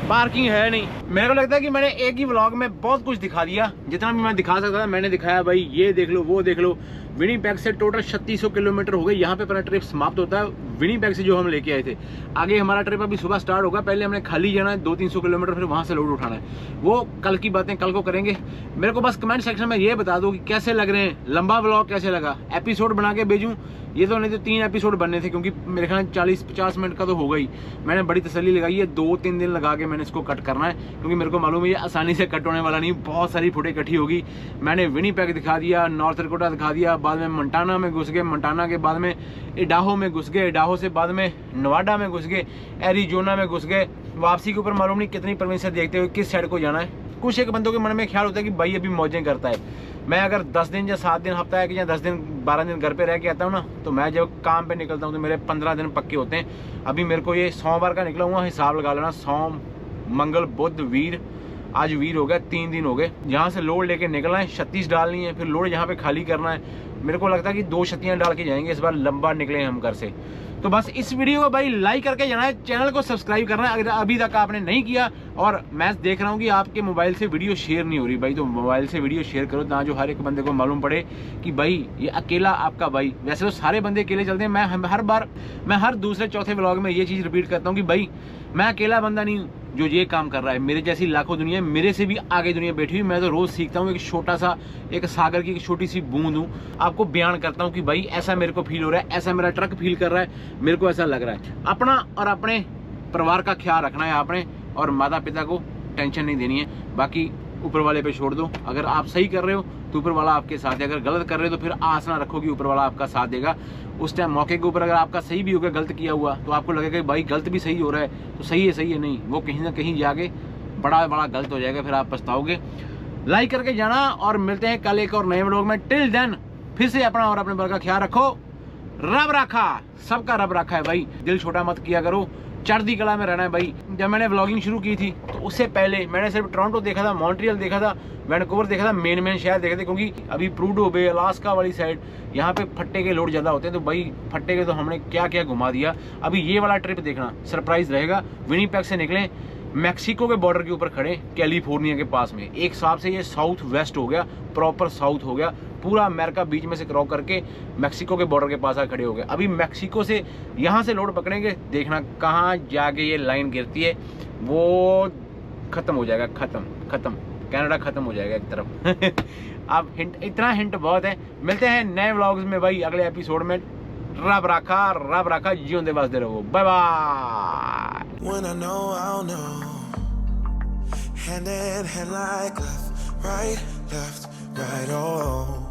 पार्किंग है नहीं। मेरे को लगता है कि मैंने एक ही व्लॉग में बहुत कुछ दिखा दिया, जितना भी मैं दिखा सकता था मैंने दिखाया भाई। ये देख लो, वो देख लो। विनीपेग से टोटल 3600 किलोमीटर हो गए। यहाँ पे अपना ट्रिप समाप्त होता है विनीपेग से जो हम लेके आए थे। आगे हमारा ट्रिप अभी सुबह स्टार्ट होगा। पहले हमने खाली जाना है 200-300 किलोमीटर, फिर वहाँ से लोड उठाना है। वो कल की बातें कल को करेंगे। मेरे को बस कमेंट सेक्शन में ये बता दो कि कैसे लग रहे हैं, लंबा व्लॉग कैसे लगा, एपिसोड बना के भेजूँ। ये तो नहीं तो 3 एपिसोड बनने थे, क्योंकि मेरे ख्याल 40-50 मिनट का तो हो गई। मैंने बड़ी तसल्ली लगाई है, 2-3 दिन लगा के मैंने इसको कट करना है, क्योंकि मेरे को मालूम है ये आसानी से कट होने वाला नहीं। बहुत सारी फुटेज इकट्ठी होगी। मैंने विनीपेग दिखा दिया, नॉर्थ डकोटा दिखा दिया, बाद में मोंटाना में घुस गए, मोंटाना के बाद में इडाहो में घुस गए, इडाहो से बाद में नवाडा में घुस गए, एरिजोना में घुस गए। वापसी के ऊपर मालूम नहीं कितनी परमिशन देखते हुए किस साइड को जाना है। कुछ एक बंदों के मन में ख्याल होता है कि भाई अभी मौजें करता है। मैं अगर 10 दिन या 7 दिन हफ्ता है कि या 10 दिन 12 दिन घर पे रह के आता हूँ ना, तो मैं जब काम पे निकलता हूँ तो मेरे 15 दिन पक्के होते हैं। अभी मेरे को ये सोमवार का निकला हुआ, हिसाब लगा लेना। सोम, मंगल, बुध, वीर, आज वीर हो गया, 3 दिन हो गए। यहाँ से लोड लेके निकलना है, 36 डालनी है, फिर लोड यहाँ पे खाली करना है। मेरे को लगता है कि 2 छत्तियाँ डाल के जाएंगे इस बार, लंबा निकले हम घर से। तो बस इस वीडियो को भाई लाइक करके जाना है, चैनल को सब्सक्राइब करना है अगर अभी तक आपने नहीं किया। और मैं देख रहा हूँ कि आपके मोबाइल से वीडियो शेयर नहीं हो रही भाई, तो मोबाइल से वीडियो शेयर करो ना, जो हर एक बंदे को मालूम पड़े कि भाई ये अकेला आपका भाई। वैसे तो सारे बंदे अकेले चलते हैं, मैं हर दूसरे चौथे व्लॉग में ये चीज़ रिपीट करता हूँ कि भाई मैं अकेला बंदा नहीं हूँ जो ये काम कर रहा है। मेरे जैसी लाखों दुनिया, मेरे से भी आगे दुनिया बैठी हुई। मैं तो रोज़ सीखता हूँ, एक छोटा सा एक सागर की एक छोटी सी बूंद हूँ, आपको बयान करता हूँ कि भाई ऐसा मेरे को फील हो रहा है, ऐसा मेरा ट्रक फील कर रहा है, मेरे को ऐसा लग रहा है। अपना और अपने परिवार का ख्याल रखना है आपने, और माता पिता को टेंशन नहीं देनी है। बाकी ऊपर वाले पे छोड़ दो। अगर आप सही कर रहे हो तो ऊपर वाला आपके साथ है, अगर गलत कर रहे हो तो फिर आस ना रखो कि ऊपर वाला आपका साथ देगा। उस टाइम मौके के ऊपर अगर आपका सही भी हो गया, गलत किया हुआ, तो आपको लगेगा कि भाई गलत भी सही हो रहा है, तो सही है नहीं, वो कहीं ना कहीं जाके बड़ा गलत हो जाएगा, फिर आप पछताओगे। लाइक करके जाना, और मिलते हैं कल एक और नए व्लॉग में। टिल देन फिर से अपना और अपने बल का ख्याल रखो। रब रखा, सबका रब रखा है भाई, दिल छोटा मत किया करो, चढ़ती कला में रहना है भाई। जब मैंने व्लॉगिंग शुरू की थी तो उससे पहले मैंने सिर्फ टोरंटो देखा था, मॉन्ट्रियल देखा था, वैनकूवर देखा था, मेन शहर देखे थे, क्योंकि अभी प्रूडो बे, अलास्का वाली साइड यहाँ पे फट्टे के लोड ज़्यादा होते हैं, तो भाई फट्टे के तो हमने क्या क्या घुमा दिया। अभी ये वाला ट्रिप देखना, सरप्राइज रहेगा। विनीपेग से निकले, मैक्सिको के बॉर्डर के ऊपर खड़े, कैलिफोर्निया के पास में। एक हिसाब से ये साउथ वेस्ट हो गया, प्रॉपर साउथ हो गया, पूरा अमेरिका बीच में से क्रॉस करके मैक्सिको के बॉर्डर के पास आ खड़े हो गए। अभी मैक्सिको से यहाँ से लोड पकड़ेंगे, देखना कहाँ जाके ये लाइन गिरती है, वो खत्म हो जाएगा, खत्म कनाडा खत्म हो जाएगा एक तरफ। अब हिंट, इतना हिंट बहुत है। मिलते हैं नए व्लॉग्स में भाई अगले एपिसोड में। रब रखा, जीवन दे वास्ते रहो, bye bye. When I know, I'll know. Hand in hand like left, right, oh.